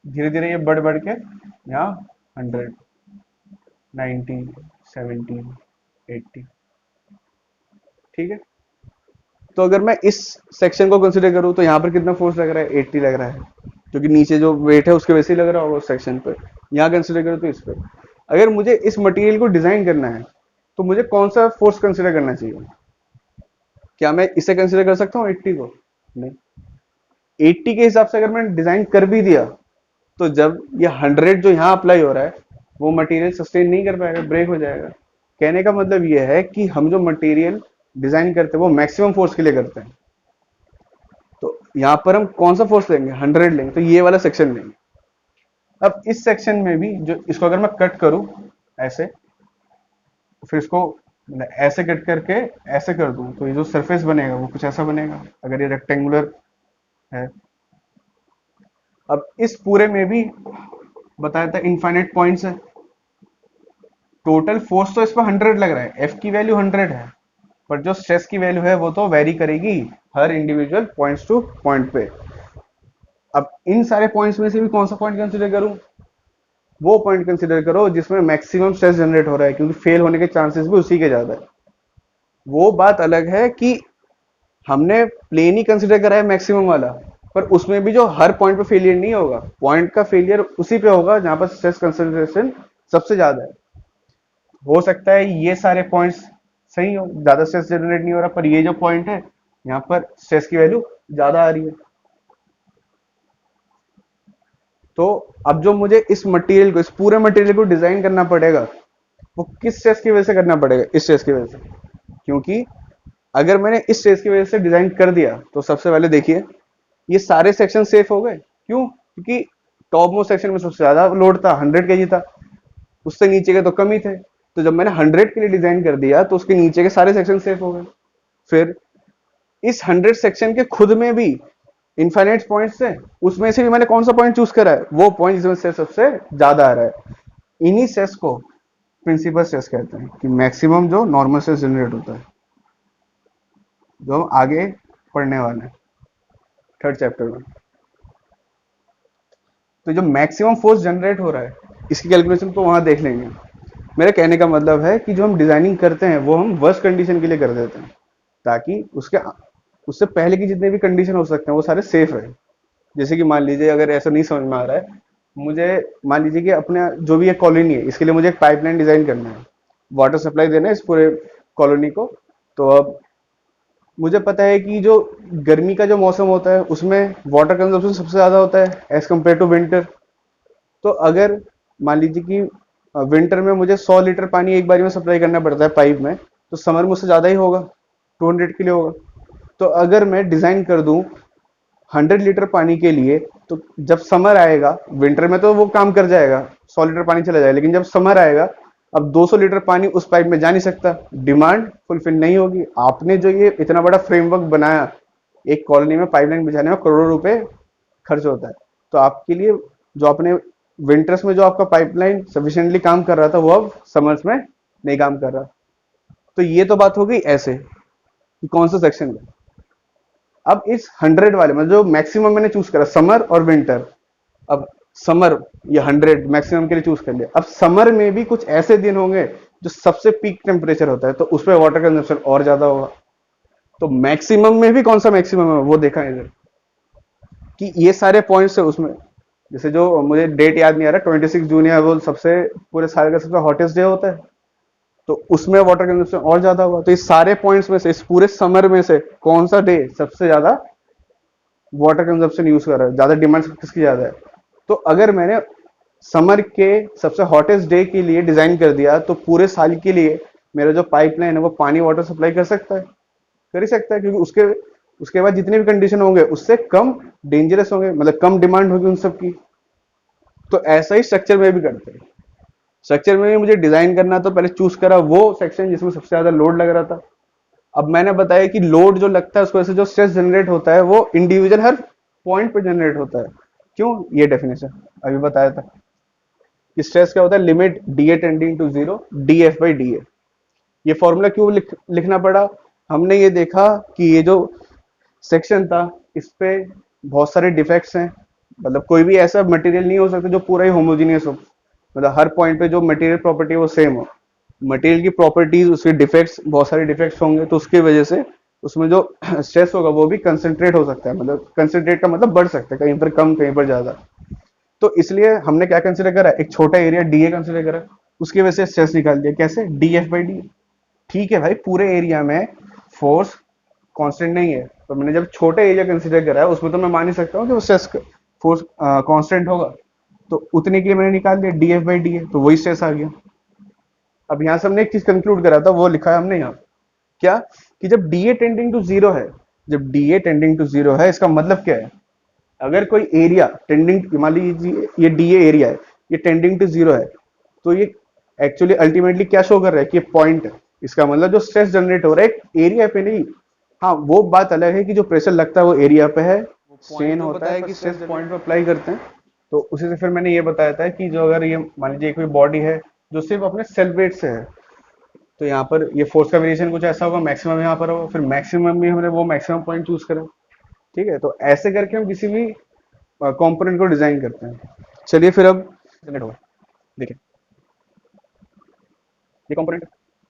धीरे धीरे ये बढ़ बढ़ के यहाँ 100, 90, 70, 80। ठीक है, तो अगर मैं इस सेक्शन को कंसिडर करूँ तो यहाँ पर कितना फोर्स लग रहा है? 80 लग रहा है, क्योंकि नीचे जो वेट है उसके वैसे ही लग रहा होगा उस सेक्शन पर। यहाँ कंसिडर करूँ तो इस पर। अगर मुझे इस मटेरियल को डिजाइन करना है तो मुझे कौन सा फोर्स कंसिडर करना चाहिए? क्या मैं इसे कंसिडर कर सकता हूँ 80 को? नहीं। 80 के हिसाब से अगर मैंने डिजाइन कर भी दिया तो जब ये 100 जो यहाँ अप्लाई हो रहा है वो मटेरियल सस्टेन नहीं कर पाएगा, ब्रेक हो जाएगा। कहने का मतलब ये है कि हम जो मटेरियल डिजाइन करते हैं वो मैक्सिमम फोर्स के लिए करते हैं। तो यहाँ पर हम कौन सा फोर्स लेंगे? 100 लेंगे, तो ये वाला सेक्शन लेंगे। अब इस सेक्शन में भी जो इसको अगर मैं कट करूं ऐसे, फिर इसको ऐसे कट करके ऐसे कर दूं, तो ये जो सरफेस बनेगा वो कुछ ऐसा बनेगा, अगर ये रेक्टेंगुलर है। अब इस पूरे में भी बताया था इनफाइनाइट पॉइंट्स है, टोटल फोर्स तो इस पर 100 लग रहा है, एफ की वैल्यू 100 है, पर जो स्ट्रेस की वैल्यू है वो तो वेरी करेगी हर इंडिविजुअल पॉइंट्स टू पॉइंट पे। अब इन सारे पॉइंट्स में से भी कौन सा पॉइंट कंसिडर करूं? वो पॉइंट कंसिडर करो जिसमें मैक्सिमम स्ट्रेस जनरेट हो रहा है, क्योंकि फेल होने के चांसेस भी उसी के ज्यादा है। वो बात अलग है कि हमने प्लेन ही कंसिडर करा है मैक्सिमम वाला, पर उसमें भी जो हर पॉइंट पे फेलियर नहीं होगा, पॉइंट का फेलियर उसी पे होगा जहां पर स्ट्रेस कंसंट्रेशन सबसे ज्यादा है। हो सकता है ये सारे पॉइंट्स सही हो, ज्यादा स्ट्रेस जनरेट नहीं हो रहा, पर ये जो पॉइंट है यहाँ पर स्ट्रेस की वैल्यू ज्यादा आ रही है। तो अब जो मुझे इस मटेरियल को, इस पूरे मटेरियल को डिजाइन करना पड़ेगा वो किस स्ट्रेस की वजह से करना पड़ेगा? इस स्ट्रेस की वजह से। क्योंकि अगर मैंने इस स्ट्रेस की वजह से डिजाइन कर दिया तो सबसे पहले देखिए ये सारे सेक्शन सेफ हो गए। क्यों? क्योंकि टॉप मोस्ट सेक्शन में सबसे ज्यादा लोड था, 100 kg था, उससे नीचे के तो कम ही थे। तो जब मैंने 100 के लिए डिजाइन कर दिया तो उसके नीचे के सारे सेक्शन सेफ हो गए। फिर इस 100 सेक्शन के खुद में भी इनफाइनाइट पॉइंट्स है, उसमें से भी मैंने कौन सा पॉइंट चूज करा है? वो पॉइंट जिसमें स्ट्रेस सबसे ज्यादा आ रहा है। इन्हीं स्ट्रेस को प्रिंसिपल स्ट्रेस कहते हैं, कि मैक्सिमम जो नॉर्मल स्ट्रेस जनरेट होता है, जो हम आगे पढ़ने वाले हैं थर्ड चैप्टर में। तो जो मैक्सिमम फोर्स जनरेट हो रहा है इसकी कैलकुलेशन तो वहां देख लेंगे। मेरे कहने का मतलब है कि जो हम डिजाइनिंग करते हैं वो हम वर्स्ट कंडीशन के लिए कर देते हैं, ताकि उससे पहले की जितने भी कंडीशन हो सकते हैं वो सारे सेफ रहे। जैसे कि मान लीजिए अगर ऐसा नहीं समझ में आ रहा है, मुझे मान लीजिए कि अपने जो भी एक कॉलोनी है इसके लिए मुझे एक पाइपलाइन डिजाइन करना है, वाटर सप्लाई देना है इस पूरे कॉलोनी को। तो अब मुझे पता है कि जो गर्मी का जो मौसम होता है उसमें वाटर कंजप्शन सबसे ज्यादा होता है एज कम्पेयर टू विंटर। तो अगर मान लीजिए कि विंटर में मुझे 100 लीटर पानी एक बारी में सप्लाई करना पड़ता है पाइप में, तो समर में उससे ज्यादा ही होगा, 200 के लिए होगा। तो अगर मैं डिजाइन कर दूं 100 लीटर पानी के लिए, तो जब समर आएगा, विंटर में तो वो काम कर जाएगा, 100 लीटर पानी चला जाएगा, लेकिन जब समर आएगा अब 200 लीटर पानी उस पाइप में जा नहीं सकता, डिमांड फुलफिल नहीं होगी। आपने जो ये इतना बड़ा फ्रेमवर्क बनाया, एक कॉलोनी में पाइपलाइन बिछाने में करोड़ों रुपए खर्च होता है, तो आपके लिए जो आपने विंटर्स में जो आपका पाइपलाइन सफिशिएंटली काम कर रहा था वो अब समर्स में नहीं काम कर रहा। तो ये तो बात हो गई ऐसे कि कौन सा सेक्शन में। अब इस 100 वाले में जो मैक्सिमम मैंने चूज करा समर और विंटर, अब समर ये 100 मैक्सिमम के लिए चूज कर लिया। अब समर में भी कुछ ऐसे दिन होंगे जो सबसे पीक टेम्परेचर होता है, तो उस पर वाटर कंजप्शन और ज्यादा होगा। तो मैक्सिमम में भी कौन सा मैक्सिमम है वो देखा इधर, कि ये सारे पॉइंट्स है उसमें। जैसे जो मुझे डेट याद नहीं आ रहा, 26 जून है वो सबसे पूरे साल का सबसे हॉटेस्ट डे होता है, तो उसमें वाटर कंजप्शन और ज्यादा हुआ। तो इस सारे पॉइंट्स में से, इस पूरे समर में से कौन सा डे सबसे ज्यादा वाटर कंजप्शन यूज कर रहा है, ज्यादा डिमांड किसकी ज्यादा है? तो अगर मैंने समर के सबसे हॉटेस्ट डे के लिए डिजाइन कर दिया तो पूरे साल के लिए मेरा जो पाइपलाइन है वो पानी वाटर सप्लाई कर सकता है? कर ही सकता है, क्योंकि उसके उसके बाद जितने भी कंडीशन होंगे उससे कम डेंजरस होंगे, मतलब कम डिमांड होगी उन सब की। तो ऐसा ही स्ट्रक्चर में भी करते हैं। स्ट्रक्चर में भी मुझे डिजाइन करना, तो पहले चूज करा वो सेक्शन जिसमें सबसे ज्यादा लोड लग रहा था। अब मैंने बताया कि लोड जो लगता है उसकी वजह से जो स्ट्रेस जनरेट होता है वो इंडिविजुअल हर पॉइंट पे जनरेट होता है। क्यों? ये डेफिनेशन अभी बताया था कि स्ट्रेस क्या होता है, limit d A tending to zero d F by d A. ये फॉर्मूला क्यों लिखना पड़ा? हमने ये देखा कि ये जो सेक्शन था इस पे बहुत सारे डिफेक्ट्स हैं। मतलब कोई भी ऐसा मटेरियल नहीं हो सकता जो पूरा ही होमोजीनियस हो, मतलब हर पॉइंट पे जो मटेरियल प्रॉपर्टी है वो सेम हो। मटेरियल की प्रॉपर्टीज, उसके डिफेक्ट्स, बहुत सारे डिफेक्ट्स होंगे, तो उसकी वजह से उसमें जो स्ट्रेस होगा वो भी कंसंट्रेट हो सकता है, मतलब कंसंट्रेट का मतलब बढ़ सकता है, कहीं पर कम कहीं पर ज्यादा। तो इसलिए हमने क्या कंसिडर करा, एक छोटा एरिया डी ए कंसिडर करा, उसकी वजह से स्ट्रेस निकाल दिया। कैसे? D F by D. ठीक है भाई, पूरे एरिया में फोर्स कांस्टेंट नहीं है, तो मैंने जब छोटे एरिया कंसिडर करा है उसमें तो मैं मान ही सकता हूँ कि वो स्ट्रेस फोर्स कांस्टेंट होगा। तो उतने के लिए मैंने निकाल दिया डी एफ बाई डी ए, तो वही स्ट्रेस आ गया। अब यहाँ से हमने एक चीज कंक्लूड करा था, वो लिखा है हमने यहाँ, क्या? कि जब d A tending to zero है, जब d A tending to zero है, इसका मतलब क्या है? अगर कोई एरिया टेंडिंग, मान लीजिए ये डी ए एरिया है, ये टेंडिंग टू जीरो है, तो ये एक्चुअली अल्टीमेटली क्या शो कर रहा है कि ये पॉइंट है। इसका मतलब जो स्ट्रेस जनरेट हो रहा है एक एरिया पे नहीं। हाँ, वो बात अलग है कि जो प्रेशर लगता है वो एरिया पे है, स्ट्रेन होता है कि स्ट्रेस पॉइंट पे अप्लाई करते हैं। तो उसी से फिर मैंने ये बताया था कि जो अगर ये मान लीजिए कोई बॉडी है जो सिर्फ अपने सेल्फ वेट से है, तो यहाँ पर ये फोर्स का वेरिएशन कुछ ऐसा होगा, मैक्सिमम यहाँ पर होगा, फिर मैक्सिमम भी हमने वो मैक्सिमम पॉइंट चूज करा। ठीक है, तो ऐसे करके हम किसी भी कंपोनेंट को डिजाइन करते हैं। चलिए फिर अब जनरेट होगा, देखिए ये कंपोनेंट,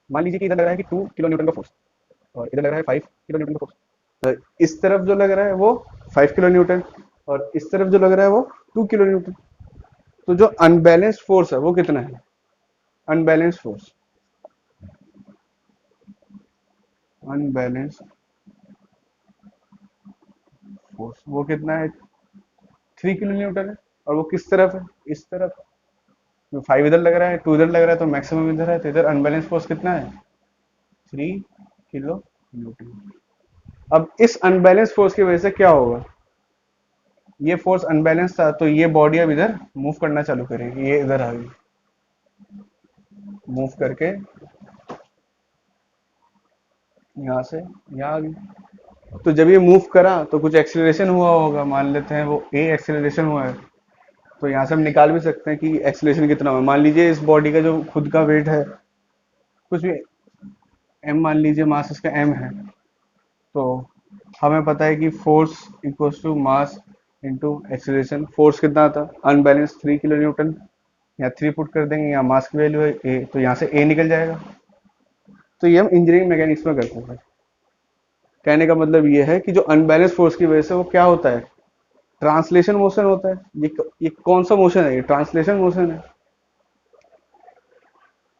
मान लीजिए कि इधर लग रहा है कि 2 किलो न्यूटन का फोर्स, और इधर लग रहा है 5 किलो न्यूटन का फोर्स। इस तरफ जो लग रहा है वो 5 किलो न्यूटन, और इस तरफ जो लग रहा है वो 2 किलो न्यूटन। तो जो अनबैलेंस्ड फोर्स है वो कितना है? अनबैलेंस्ड फोर्स, अनबैलेंस्ड फोर्स वो कितना है? 3 किलो न्यूटन है। और वो किस तरफ है? इस तरफ। 5 इधर लग रहा है, 2 इधर लग रहा है, तो मैक्सिमम इधर है, तो इधर अनबैलेंस फोर्स कितना है? 3 किलो न्यूटन। अब इस अनबैलेंस फोर्स की वजह से क्या होगा? ये फोर्स अनबैलेंस था, तो ये बॉडी अब इधर मूव करना चालू करेगी, ये इधर आ गई, मूव करके यहाँ से यहाँ आ गई। तो जब ये मूव करा तो कुछ एक्सीलरेशन हुआ होगा, मान लेते हैं वो ए एक्सीलरेशन हुआ है। तो यहाँ से हम निकाल भी सकते हैं कि एक्सीलरेशन कितना हुआ। मान लीजिए इस बॉडी का जो खुद का वेट है कुछ भी एम, मान लीजिए मास इसका एम है, तो हमें पता है कि force equals to mass into acceleration. Force कितना था? Unbalance 3 kilo newton. यहाँ 3 पुट कर देंगे, यहाँ मास की वैल्यू है ए, तो यहाँ से ए निकल जाएगा। तो ये हम इंजीनियरिंग मैकेनिक्स में करते हैं। कहने का मतलब ये है कि जो अनबैलेंस फोर्स की वजह से वो क्या होता है? ट्रांसलेशन मोशन होता है। ये कौन सा मोशन है? ये ट्रांसलेशन मोशन है।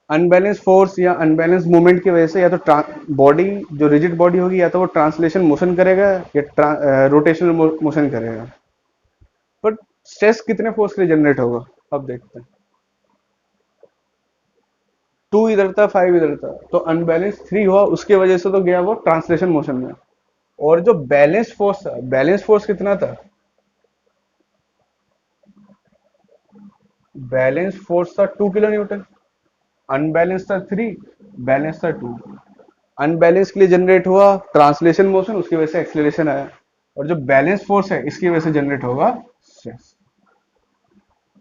अनबैलेंस फोर्स या अनबैलेंस मूवमेंट की वजह से या तो बॉडी, जो रिजिड बॉडी होगी, या तो वो ट्रांसलेशन मोशन करेगा या रोटेशनल मोशन करेगा। बट स्ट्रेस कितने फोर्स के लिए जनरेट होगा? अब देखते हैं। 2 इधर था, 5 इधर था, तो अनबैलेंस 3 हुआ, उसके वजह से तो गया वो ट्रांसलेशन मोशन में। और जो बैलेंस फोर्स था, बैलेंस फोर्स कितना था? बैलेंस फोर्स था 2 किलो न्यूटन, अनबैलेंस था 3, बैलेंस था 2। अनबैलेंस के लिए जनरेट हुआ ट्रांसलेशन मोशन, उसकी वजह से एक्सेलरेशन आया। और जो बैलेंस फोर्स है इसकी वजह से जनरेट होगा स्ट्रेस।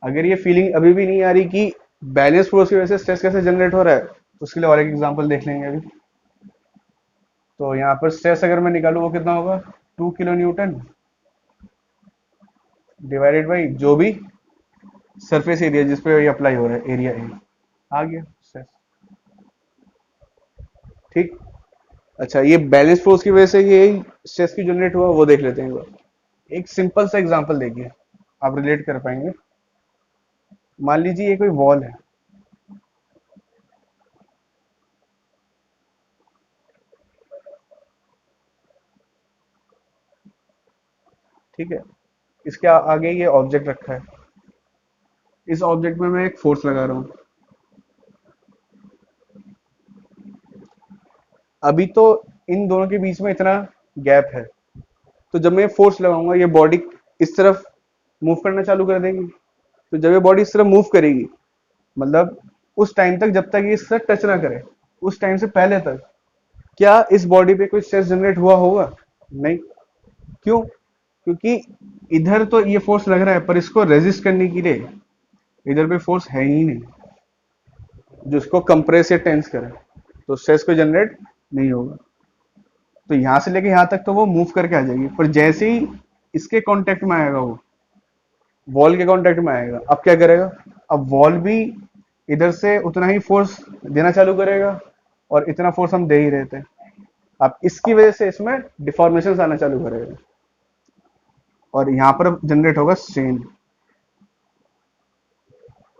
अगर ये फीलिंग अभी भी नहीं आ रही कि बैलेंस फोर्स की वजह से स्ट्रेस कैसे जनरेट हो रहा है, तो उसके लिए और एक एग्जांपल देख लेंगे अभी। तो यहाँ पर स्ट्रेस अगर मैं निकालू वो कितना होगा? 2 किलो न्यूटन डिवाइडेड बाई जो भी सरफेस एरिया जिस पे ये अप्लाई हो रहा है, एरिया ए, आ गया स्ट्रेस। ठीक। अच्छा, ये बैलेंस फोर्स की वजह से ये स्ट्रेस की जनरेट हुआ, वो देख लेते हैं एक बार। एक सिंपल सा एग्जांपल देखिए, आप रिलेट कर पाएंगे। मान लीजिए ये कोई वॉल है, ठीक है, इसके आगे ये ऑब्जेक्ट रखा है, इस ऑब्जेक्ट में मैं एक फोर्स लगा रहा हूँ, अभी तो इन दोनों के बीच में इतना गैप है, तो जब मैं फोर्स लगाऊंगा ये बॉडी इस तरफ मूव करना चालू कर देगी। तो जब ये बॉडी इस तरफ मूव करेगी, मतलब उस टाइम तक जब तक ये इससे टच ना करे, उस टाइम से पहले तक क्या इस बॉडी पे कोई स्ट्रेस जनरेट हुआ होगा? नहीं। क्यों? क्योंकि इधर तो ये फोर्स लग रहा है, पर इसको रेजिस्ट करने के लिए इधर पे फोर्स है ही नहीं जो इसको कंप्रेस या टेंस करे, तो स्ट्रेस को जनरेट नहीं होगा। तो यहां से लेके यहां तक तो वो मूव करके आ जाएगी, पर जैसे ही इसके कांटेक्ट में आएगा, वो वॉल के कांटेक्ट में आएगा, अब क्या करेगा? अब वॉल भी इधर से उतना ही फोर्स देना चालू करेगा, और इतना फोर्स हम दे ही रहे थे। अब इसकी वजह से इसमें डिफॉर्मेशन आना चालू करेगा, और यहां पर जनरेट होगा स्ट्रेन।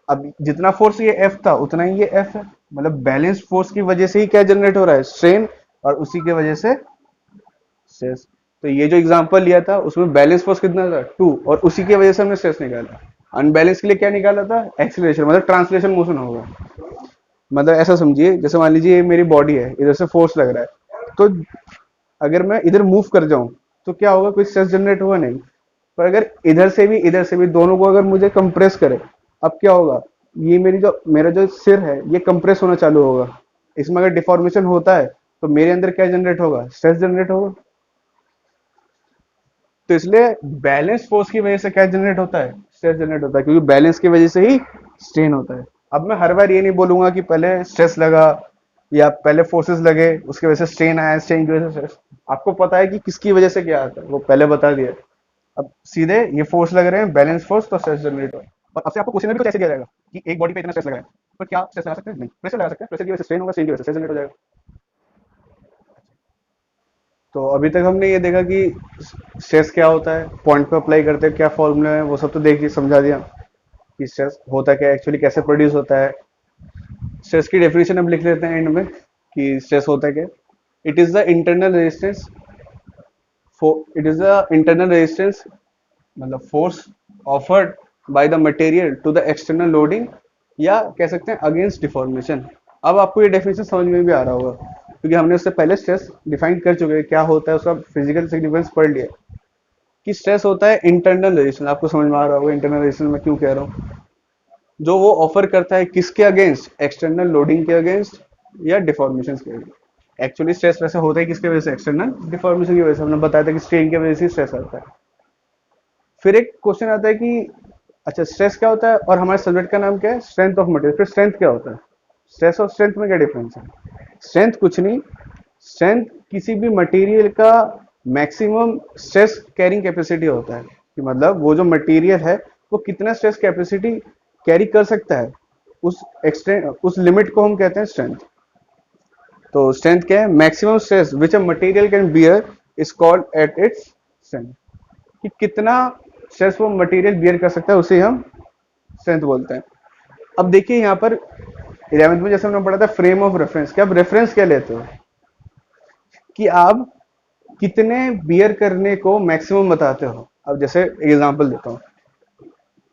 अब जितना फोर्स ये एफ था उतना ही ये एफ है, मतलब बैलेंस फोर्स की वजह से ही क्या जनरेट हो रहा है? स्ट्रेन, और उसी की वजह से स्ट्रेस। तो ये जो एग्जांपल लिया था उसमें बैलेंस फोर्स कितना था? 2, और उसी की वजह से हमने स्ट्रेस निकाला। अनबैलेंस के लिए क्या निकाला था? एक्सीलरेशन, मतलब ट्रांसलेशन मोशन होगा। मतलब ऐसा समझिए, जैसे मान लीजिए ये मेरी बॉडी है, इधर से फोर्स लग रहा है, तो अगर मैं इधर मूव कर जाऊं तो क्या होगा? कोई स्ट्रेस जनरेट होगा नहीं। पर अगर इधर से भी दोनों को अगर मुझे कंप्रेस करे, अब क्या होगा? ये मेरा जो सिर है ये कंप्रेस होना चालू होगा। इसमें अगर डिफॉर्मेशन होता है तो मेरे अंदर क्या जनरेट होगा? स्ट्रेस जनरेट होगा। तो इसलिए बैलेंस फोर्स की वजह से क्या जनरेट होता है? स्ट्रेस जनरेट होता है, क्योंकि बैलेंस की वजह से ही स्ट्रेन होता है। अब मैं हर बार ये नहीं बोलूंगा कि पहले स्ट्रेस लगा या पहले फोर्सेस लगे उसकी वजह से स्ट्रेन आया, स्ट्रेन की वजह से स्ट्रेस। आपको पता है कि किसकी वजह से क्या आता है, वो पहले बता दिया। अब सीधे ये फोर्स लग रहे हैं, बैलेंस फोर्स, तो स्ट्रेस जनरेट हो। और अब से आपको क्वेश्चन में भी कुछ ऐसे दिया जाएगा कि एक बॉडी पे इतना स्ट्रेस लगा है, पर क्या स्ट्रेस लगा सकते हैं? नहीं। प्रेशर लगा सकते हैं, प्रेशर की वजह से स्ट्रेन होगा, स्ट्रेन की वजह से स्ट्रेस जनरेट हो जाएगा। तो अभी तक हमने ये देखा कि स्ट्रेस क्या होता है, पॉइंट पे अप्लाई करते हैं क्या फॉर्मूला है, वो सब तो देख समझा दिया कि स्ट्रेस होता क्या है, एक्चुअली कैसे प्रोड्यूस होता है। स्ट्रेस की डेफिनेशन हम लिख लेते हैं एंड में कि स्ट्रेस होता है क्या। It is the internal resistance, it is the internal resistance, मतलब force offered by the material to the external loading, या कह सकते हैं अगेंस्ट डिफॉर्मेशन। अब आपको ये डेफिनेशन समझ में भी आ रहा होगा, क्योंकि हमने उससे पहले स्ट्रेस डिफाइन कर चुके हैं क्या होता है, उसका फिजिकल सिग्निफिकेंस पढ़ लिया कि स्ट्रेस होता है इंटरनल रेजिस्टेंस। आपको समझ में आ रहा होगा इंटरनल रेजिस्टेंस में क्यों कह रहा हूँ। जो वो ऑफर करता है किसके अगेंस्ट? एक्सटर्नल लोडिंग के अगेंस्ट या डिफॉर्मेशन के अगेंस्ट। एक्चुअली स्ट्रेस वैसे होता है किसके वजह से? एक्सटर्नल डिफॉर्मेशन की वजह से। हमने बताया था कि स्ट्रेन की वजह से स्ट्रेस आता है। फिर एक क्वेश्चन आता है कि अच्छा स्ट्रेस क्या होता है, और हमारे सब्जेक्ट का नाम क्या है? Strength of material. फिर स्ट्रेंथ क्या होता है? स्ट्रेस और स्ट्रेंथ में क्या डिफरेंस है? स्ट्रेंथ कुछ नहीं, स्ट्रेंथ किसी भी मटेरियल का मैक्सिमम स्ट्रेस कैरिंग कैपेसिटी होता है, कि मतलब वो जो मटेरियल है वो कितना स्ट्रेस कैपेसिटी कैरी कर सकता है, उस एक्सटेंट, उस लिमिट को हम कहते हैं स्ट्रेंथ। तो स्ट्रेंथ क्या है? Maximum stress which a material can bear is called at its strength. कि कितना स्ट्रेस वो मटेरियल बियर कर सकता है उसे हम स्ट्रेंथ बोलते हैं। अब देखिए यहाँ पर 11th में जैसे हमने पढ़ा था फ्रेम ऑफ रेफरेंस, कि आप रेफरेंस क्या लेते हो? कि आप कितने बियर करने को मैक्सिमम बताते हो। अब जैसे एग्जांपल देता हूँ,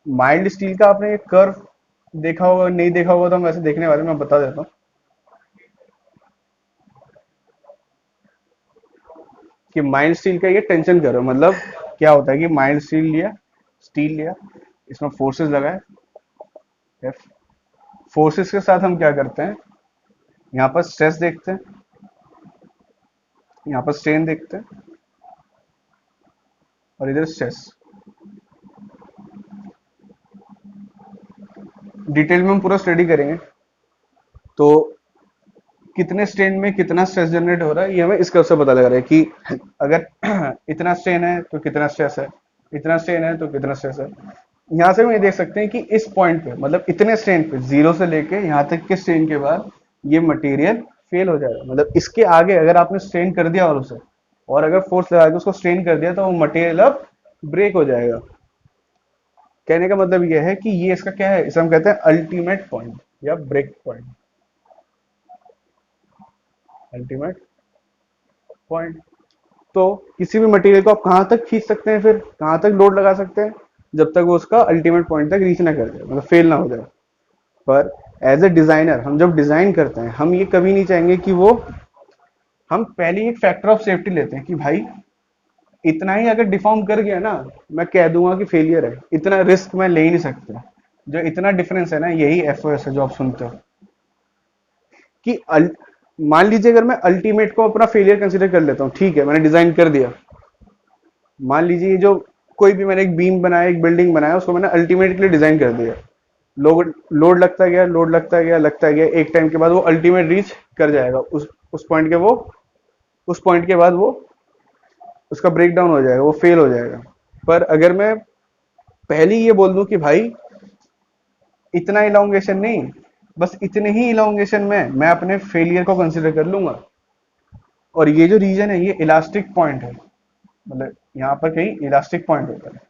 माइल्ड स्टील का आपने एक कर्व देखा होगा, नहीं देखा होगा तो हम वैसे देखने वाले, मैं बता देता हूँ कि माइल्ड स्टील का ये टेंशन कर्व, मतलब क्या होता है कि माइल्ड स्टील लिया, इसमें फोर्सेस लगाए एफ, फोर्सेस के साथ हम क्या करते हैं, यहाँ पर स्ट्रेस देखते हैं, यहाँ पर स्ट्रेन देखते हैं, और इधर स्ट्रेस। डिटेल में हम पूरा स्टडी करेंगे, तो कितने स्ट्रेन में कितना स्ट्रेस जनरेट हो रहा है ये हमें इस कर्व से पता लग रहा है कि अगर इतना स्ट्रेन है तो कितना स्ट्रेस है, इतना स्ट्रेन है तो कितना स्ट्रेस है। यहाँ से हम ये देख सकते हैं कि इस पॉइंट पे, मतलब इतने स्ट्रेन पे, जीरो से लेके यहाँ तक के स्ट्रेन के बाद ये मटेरियल फेल हो जाएगा। मतलब इसके आगे अगर आपने स्ट्रेन कर दिया और उसे, और अगर फोर्स लगा के उसको स्ट्रेन कर दिया, तो वो मटेरियल अब ब्रेक हो जाएगा। कहने का मतलब यह है कि ये इसका क्या है, इसे हम कहते हैं अल्टीमेट पॉइंट या ब्रेक पॉइंट। Ultimate point. तो किसी भी मटेरियल को आप कहां तक खींच सकते हैं, फिर कहां तक लोड लगा सकते हैं? जब तक वो उसका अल्टीमेट पॉइंट तक रीच ना कर जाए, मतलब फेल ना हो जाए। पर एज ए डिजाइनर हम जब डिजाइन करते हैं, हम ये कभी नहीं चाहेंगे कि वो हम पहले एक फैक्टर ऑफ सेफ्टी लेते हैं कि भाई इतना ही अगर डिफॉर्म कर गया ना, मैं कह दूंगा कि फेलियर है, इतना रिस्क मैं ले ही नहीं सकता। जो इतना डिफरेंस है ना, यही एफओएस है जो आप सुनते हो कि मान लीजिए अगर मैं अल्टीमेट को अपना फेलियर कंसीडर कर लेता हूँ, ठीक है मैंने डिजाइन कर दिया, मान लीजिए ये जो कोई भी मैंने एक बीम बनाया, एक बिल्डिंग बनाया, उसको मैंने अल्टीमेट के लिए डिजाइन कर दिया, लोड लोड लगता गया, लोड लगता गया, एक टाइम के बाद वो अल्टीमेट रीच कर जाएगा, उस पॉइंट के वो उस पॉइंट के बाद वो उसका ब्रेक डाउन हो जाएगा, वो फेल हो जाएगा। पर अगर मैं पहले ही ये बोल दूं कि भाई इतना इलांगेशन नहीं, बस इतने ही इलांगेशन में मैं अपने फेलियर को कंसिडर कर लूंगा, और ये जो रीजन है ये इलास्टिक पॉइंट है, मतलब यहाँ पर कहीं इलास्टिक पॉइंट होता है।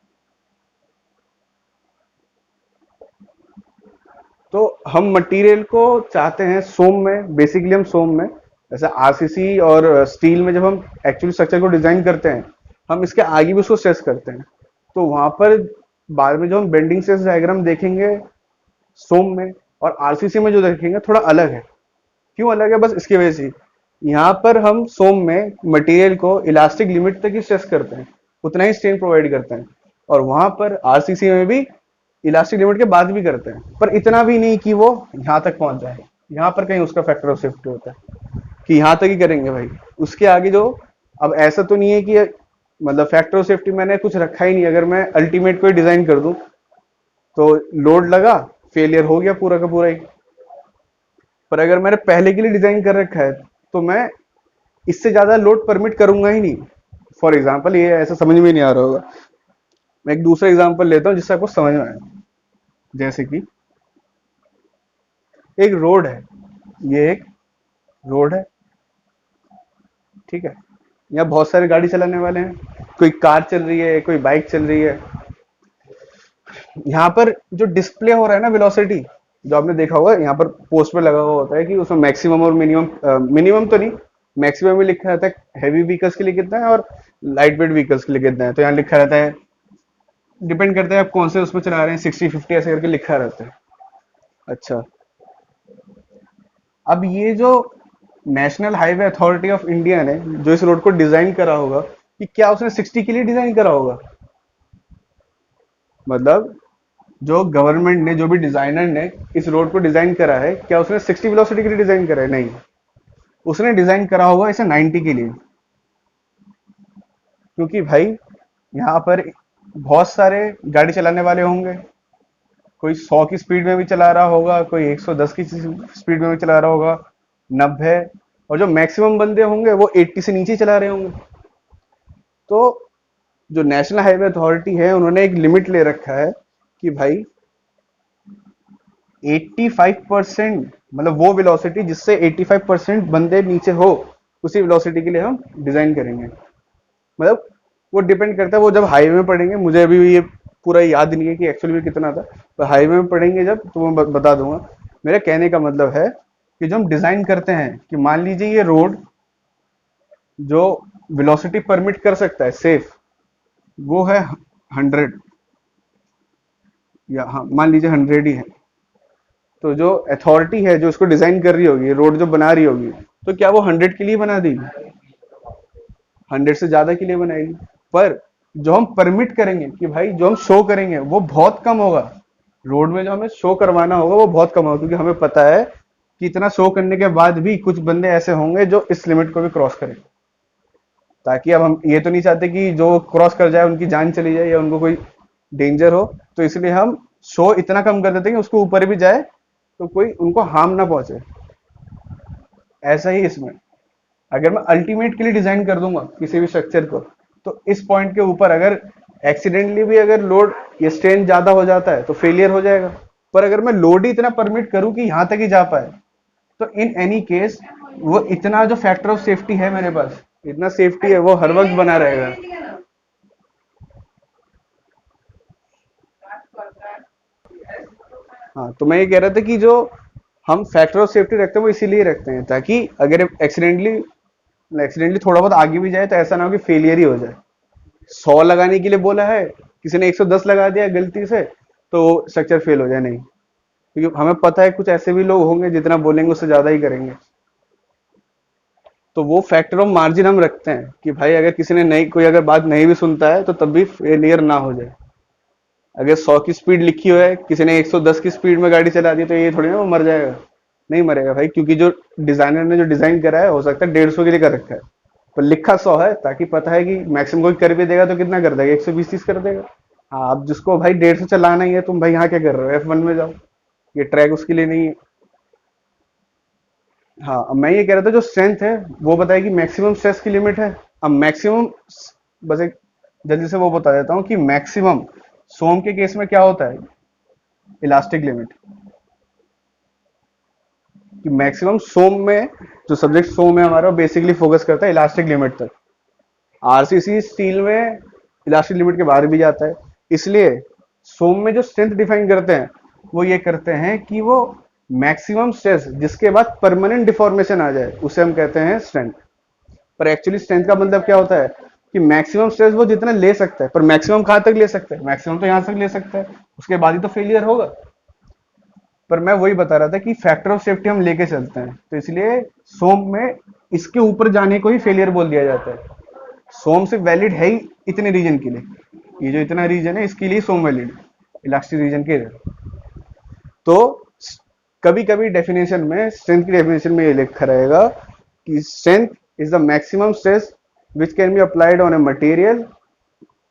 तो हम मटेरियल को चाहते हैं सोम में, बेसिकली हम सोम में, जैसे आरसीसी और स्टील में जब हम एक्चुअली स्ट्रक्चर को डिजाइन करते हैं, हम इसके आगे भी उसको स्ट्रेस करते हैं। तो वहां पर बाद में जो हम बेंडिंग स्ट्रेस डायग्राम देखेंगे सोम में और आरसीसी में जो देखेंगे थोड़ा अलग है। क्यों अलग है? बस इसकी वजह से यहाँ पर हम सोम में मटेरियल को इलास्टिक लिमिट तक ही स्ट्रेस करते हैं, उतना ही स्ट्रेन प्रोवाइड करते हैं, और वहां पर आरसीसी में भी इलास्टिक लिमिट के बाद भी करते हैं, पर इतना भी नहीं कि वो यहाँ तक पहुंच जाए। यहाँ पर कहीं उसका फैक्टर ऑफ सेफ्टी होता है कि यहाँ तक ही करेंगे भाई, उसके आगे जो, अब ऐसा तो नहीं है कि मतलब फैक्टर ऑफ सेफ्टी मैंने कुछ रखा ही नहीं, अगर मैं अल्टीमेट को ही डिजाइन कर दूं तो लोड लगा, फेलियर हो गया पूरा का पूरा ही। पर अगर मैंने पहले के लिए डिजाइन कर रखा है तो मैं इससे ज्यादा लोड परमिट करूंगा ही नहीं। फॉर एग्जाम्पल, ये ऐसा समझ में नहीं आ रहा होगा, मैं एक दूसरा एग्जाम्पल लेता हूँ जिससे आपको समझ में आए। जैसे कि एक रोड है, ये एक रोड है, ठीक है, यहाँ बहुत सारे गाड़ी चलाने वाले हैं, कोई कार चल रही है, कोई बाइक चल रही है। यहाँ पर जो डिस्प्ले हो रहा है ना वेलोसिटी, जो आपने देखा होगा यहाँ पर पोस्ट पे लगा हुआ होता है कि उसमें मैक्सिमम और मिनिमम, मिनिमम तो नहीं, मैक्सिमम में लिखा रहता है हैवी व्हीकल्स के लिए कितना है और लाइट वेट व्हीकल्स के लिए कितना है। तो यहाँ लिखा रहता है, डिपेंड करता है आप कौन से उसमें चला रहे हैं, 60 50 ऐसे करके लिखा रहता है। अच्छा, अब ये जो national highway authority of India ने जो इस रोड को डिजाइन करा होगा, कि क्या उसने 60 के लिए डिजाइन करा होगा? मतलब जो गवर्नमेंट ने, जो भी डिजाइनर ने इस रोड को डिजाइन करा है, क्या उसने 60 वेलोसिटी के लिए डिजाइन करा है? नहीं, उसने डिजाइन करा होगा इसे 90 के लिए। क्योंकि भाई यहाँ पर बहुत सारे गाड़ी चलाने वाले होंगे, कोई 100 की स्पीड में भी चला रहा होगा, कोई 110 की स्पीड में भी चला रहा होगा, 90, और जो मैक्सिमम बंदे होंगे वो 80 से नीचे चला रहे होंगे। तो जो नेशनल हाईवे अथॉरिटी है उन्होंने एक लिमिट ले रखा है कि भाई 85%, मतलब वो वेलोसिटी जिससे 85% बंदे नीचे हो, उसी वेलोसिटी के लिए हम डिजाइन करेंगे। मतलब वो डिपेंड करता है, वो जब हाईवे में पढ़ेंगे, मुझे अभी ये पूरा याद नहीं है कि एक्चुअली में कितना था, तो हाईवे में पढ़ेंगे जब तो मैं बता दूंगा। मेरे कहने का मतलब है कि जो हम डिजाइन करते हैं, कि मान लीजिए ये रोड जो वेलोसिटी परमिट कर सकता है सेफ, वो है 100, या हाँ मान लीजिए 100 ही है। तो जो अथॉरिटी है जो इसको डिजाइन कर रही होगी, रोड जो बना रही होगी, तो क्या वो 100 के लिए बना दी? 100 से ज्यादा के लिए बनाएगी। पर जो हम परमिट करेंगे, कि भाई जो हम शो करेंगे वो बहुत कम होगा, रोड में जो हमें शो करवाना होगा वो बहुत कम होगा, क्योंकि हमें पता है कि इतना शो करने के बाद भी कुछ बंदे ऐसे होंगे जो इस लिमिट को भी क्रॉस करें। ताकि अब हम ये तो नहीं चाहते कि जो क्रॉस कर जाए उनकी जान चली जाए या उनको कोई डेंजर हो, तो इसलिए हम शो इतना कम कर देते हैं कि उसको ऊपर भी जाए तो कोई उनको हार्म ना पहुंचे। ऐसा ही इसमें, अगर मैं अल्टीमेट के लिए डिजाइन कर दूंगा किसी भी स्ट्रक्चर को, तो इस पॉइंट के ऊपर अगर एक्सीडेंटली भी अगर लोड या स्ट्रेन ज्यादा हो जाता है तो फेलियर हो जाएगा। पर अगर मैं लोड ही इतना परमिट करूं कि यहां तक ही जा पाए, तो इन एनी केस वो इतना जो फैक्टर ऑफ सेफ्टी है मेरे पास, इतना सेफ्टी है वो हर वक्त बना रहेगा। हाँ, तो मैं ये कह रहा था कि जो हम फैक्टर ऑफ सेफ्टी रखते हैं वो इसीलिए रखते हैं ताकि अगर एक्सीडेंटली थोड़ा बहुत आगे भी जाए तो ऐसा ना हो कि फेलियर ही हो जाए। 100 लगाने के लिए बोला है, किसी ने 110 लगा दिया गलती से, तो स्ट्रक्चर फेल हो जाए, नहीं, क्योंकि हमें पता है कुछ ऐसे भी लोग होंगे जितना बोलेंगे उससे ज्यादा ही करेंगे। तो वो फैक्टर ऑफ मार्जिन हम रखते हैं कि भाई अगर किसी ने नहीं, कोई अगर बात नहीं भी सुनता है तो तब भी फेलियर ना हो जाए। अगर 100 की स्पीड लिखी हुई है, किसी ने 110 की स्पीड में गाड़ी चला दी, तो ये थोड़ी ना वो मर जाएगा। नहीं मरेगा भाई, क्योंकि जो डिजाइनर ने जो डिजाइन करा है, हो सकता है 150 के लिए कर रखा है, पर लिखा 100 है, ताकि पता है कि मैक्सिमम कोई कर भी देगा तो कितना कर देगा, 120-30 कर देगा। हाँ, अब जिसको भाई 150 चलाना ही है, तुम भाई यहाँ क्या कर रहे हो, F1 में जाओ, ये ट्रैक उसके लिए नहीं है। हाँ, अब मैं ये कह रहा था जो स्ट्रेंथ है वो बताए कि मैक्सिमम स्ट्रेस की लिमिट है। अब मैक्सिमम, बस एक जल्दी से वो बता देता हूँ कि मैक्सिमम सोम के केस में क्या होता है, इलास्टिक लिमिट, कि मैक्सिमम सोम में, जो सब्जेक्ट सोम है हमारा, बेसिकली फोकस करता है इलास्टिक लिमिट तक। आरसीसी स्टील में इलास्टिक लिमिट के बाहर भी जाता है। इसलिए सोम में जो स्ट्रेंथ डिफाइन करते हैं, वो ये करते हैं कि वो मैक्सिमम स्ट्रेस जिसके बाद परमानेंट डिफॉर्मेशन आ जाए, उसे हम कहते हैं स्ट्रेंथ। पर एक्चुअली स्ट्रेंथ का मतलब क्या होता है कि मैक्सिमम स्ट्रेस वो जितना ले सकता है, पर मैक्सिमम कहां तक ले सकता है, मैक्सिमम तो यहां तक ले सकता है, उसके बाद ही तो फेलियर होगा। पर मैं वही बता रहा था कि फैक्टर ऑफ सेफ्टी हम लेके चलते हैं, तो इसलिए सोम में इसके ऊपर जाने को ही फेलियर बोल दिया जाता है। सोम सिर्फ वैलिड है ही इतने रीजन के लिए, ये जो इतना रीजन है इसके लिए सोम वैलिड, इलास्टिक रीजन के लिए। तो कभी कभी डेफिनेशन में, स्ट्रेंथ की डेफिनेशन में ये लिखा रहेगा कि strength is the maximum stress which can be applied on a material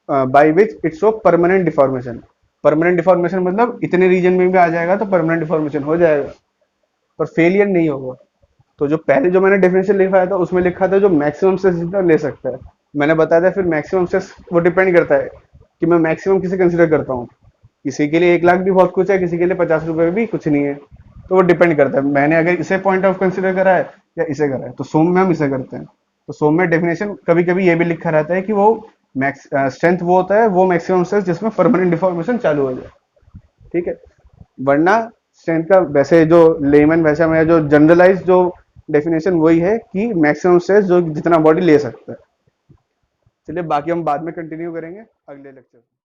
by which it's show permanent deformation. Permanent deformation मतलब इतने रीजन में भी आ जाएगा तो परमानेंट डिफॉर्मेशन हो जाएगा, पर फेलियर नहीं होगा। तो जो पहले जो मैंने डेफिनेशन लिखवाया था उसमें लिखा था जो मैक्सिमम स्ट्रेस जितना ले सकता है, मैंने बताया था। फिर मैक्सिमम स्ट्रेस वो डिपेंड करता है कि मैं मैक्सिमम किसे कंसिडर करता हूँ। किसी के लिए 1 लाख भी बहुत कुछ है, किसी के लिए 50 रुपए भी कुछ नहीं है, तो वो डिपेंड करता है मैंने अगर इसे पॉइंट ऑफ कंसिडर करा है या इसे करा है। तो सोम में हम इसे करते हैं। तो सोम में डेफिनेशन कभी कभी ये भी लिखा रहता है कि वो मैक्स स्ट्रेंथ वो होता है, वो मैक्सिमम स्ट्रेस जिसमें परमानेंट डिफॉर्मेशन चालू हो जाए। ठीक है, वरना स्ट्रेंथ का वैसे जो लेमन भाषा में जो जनरलाइज जो डेफिनेशन वही है कि मैक्सिमम स्ट्रेस जो जितना बॉडी ले सकता है। चलिए बाकी हम बाद में कंटिन्यू करेंगे अगले लेक्चर।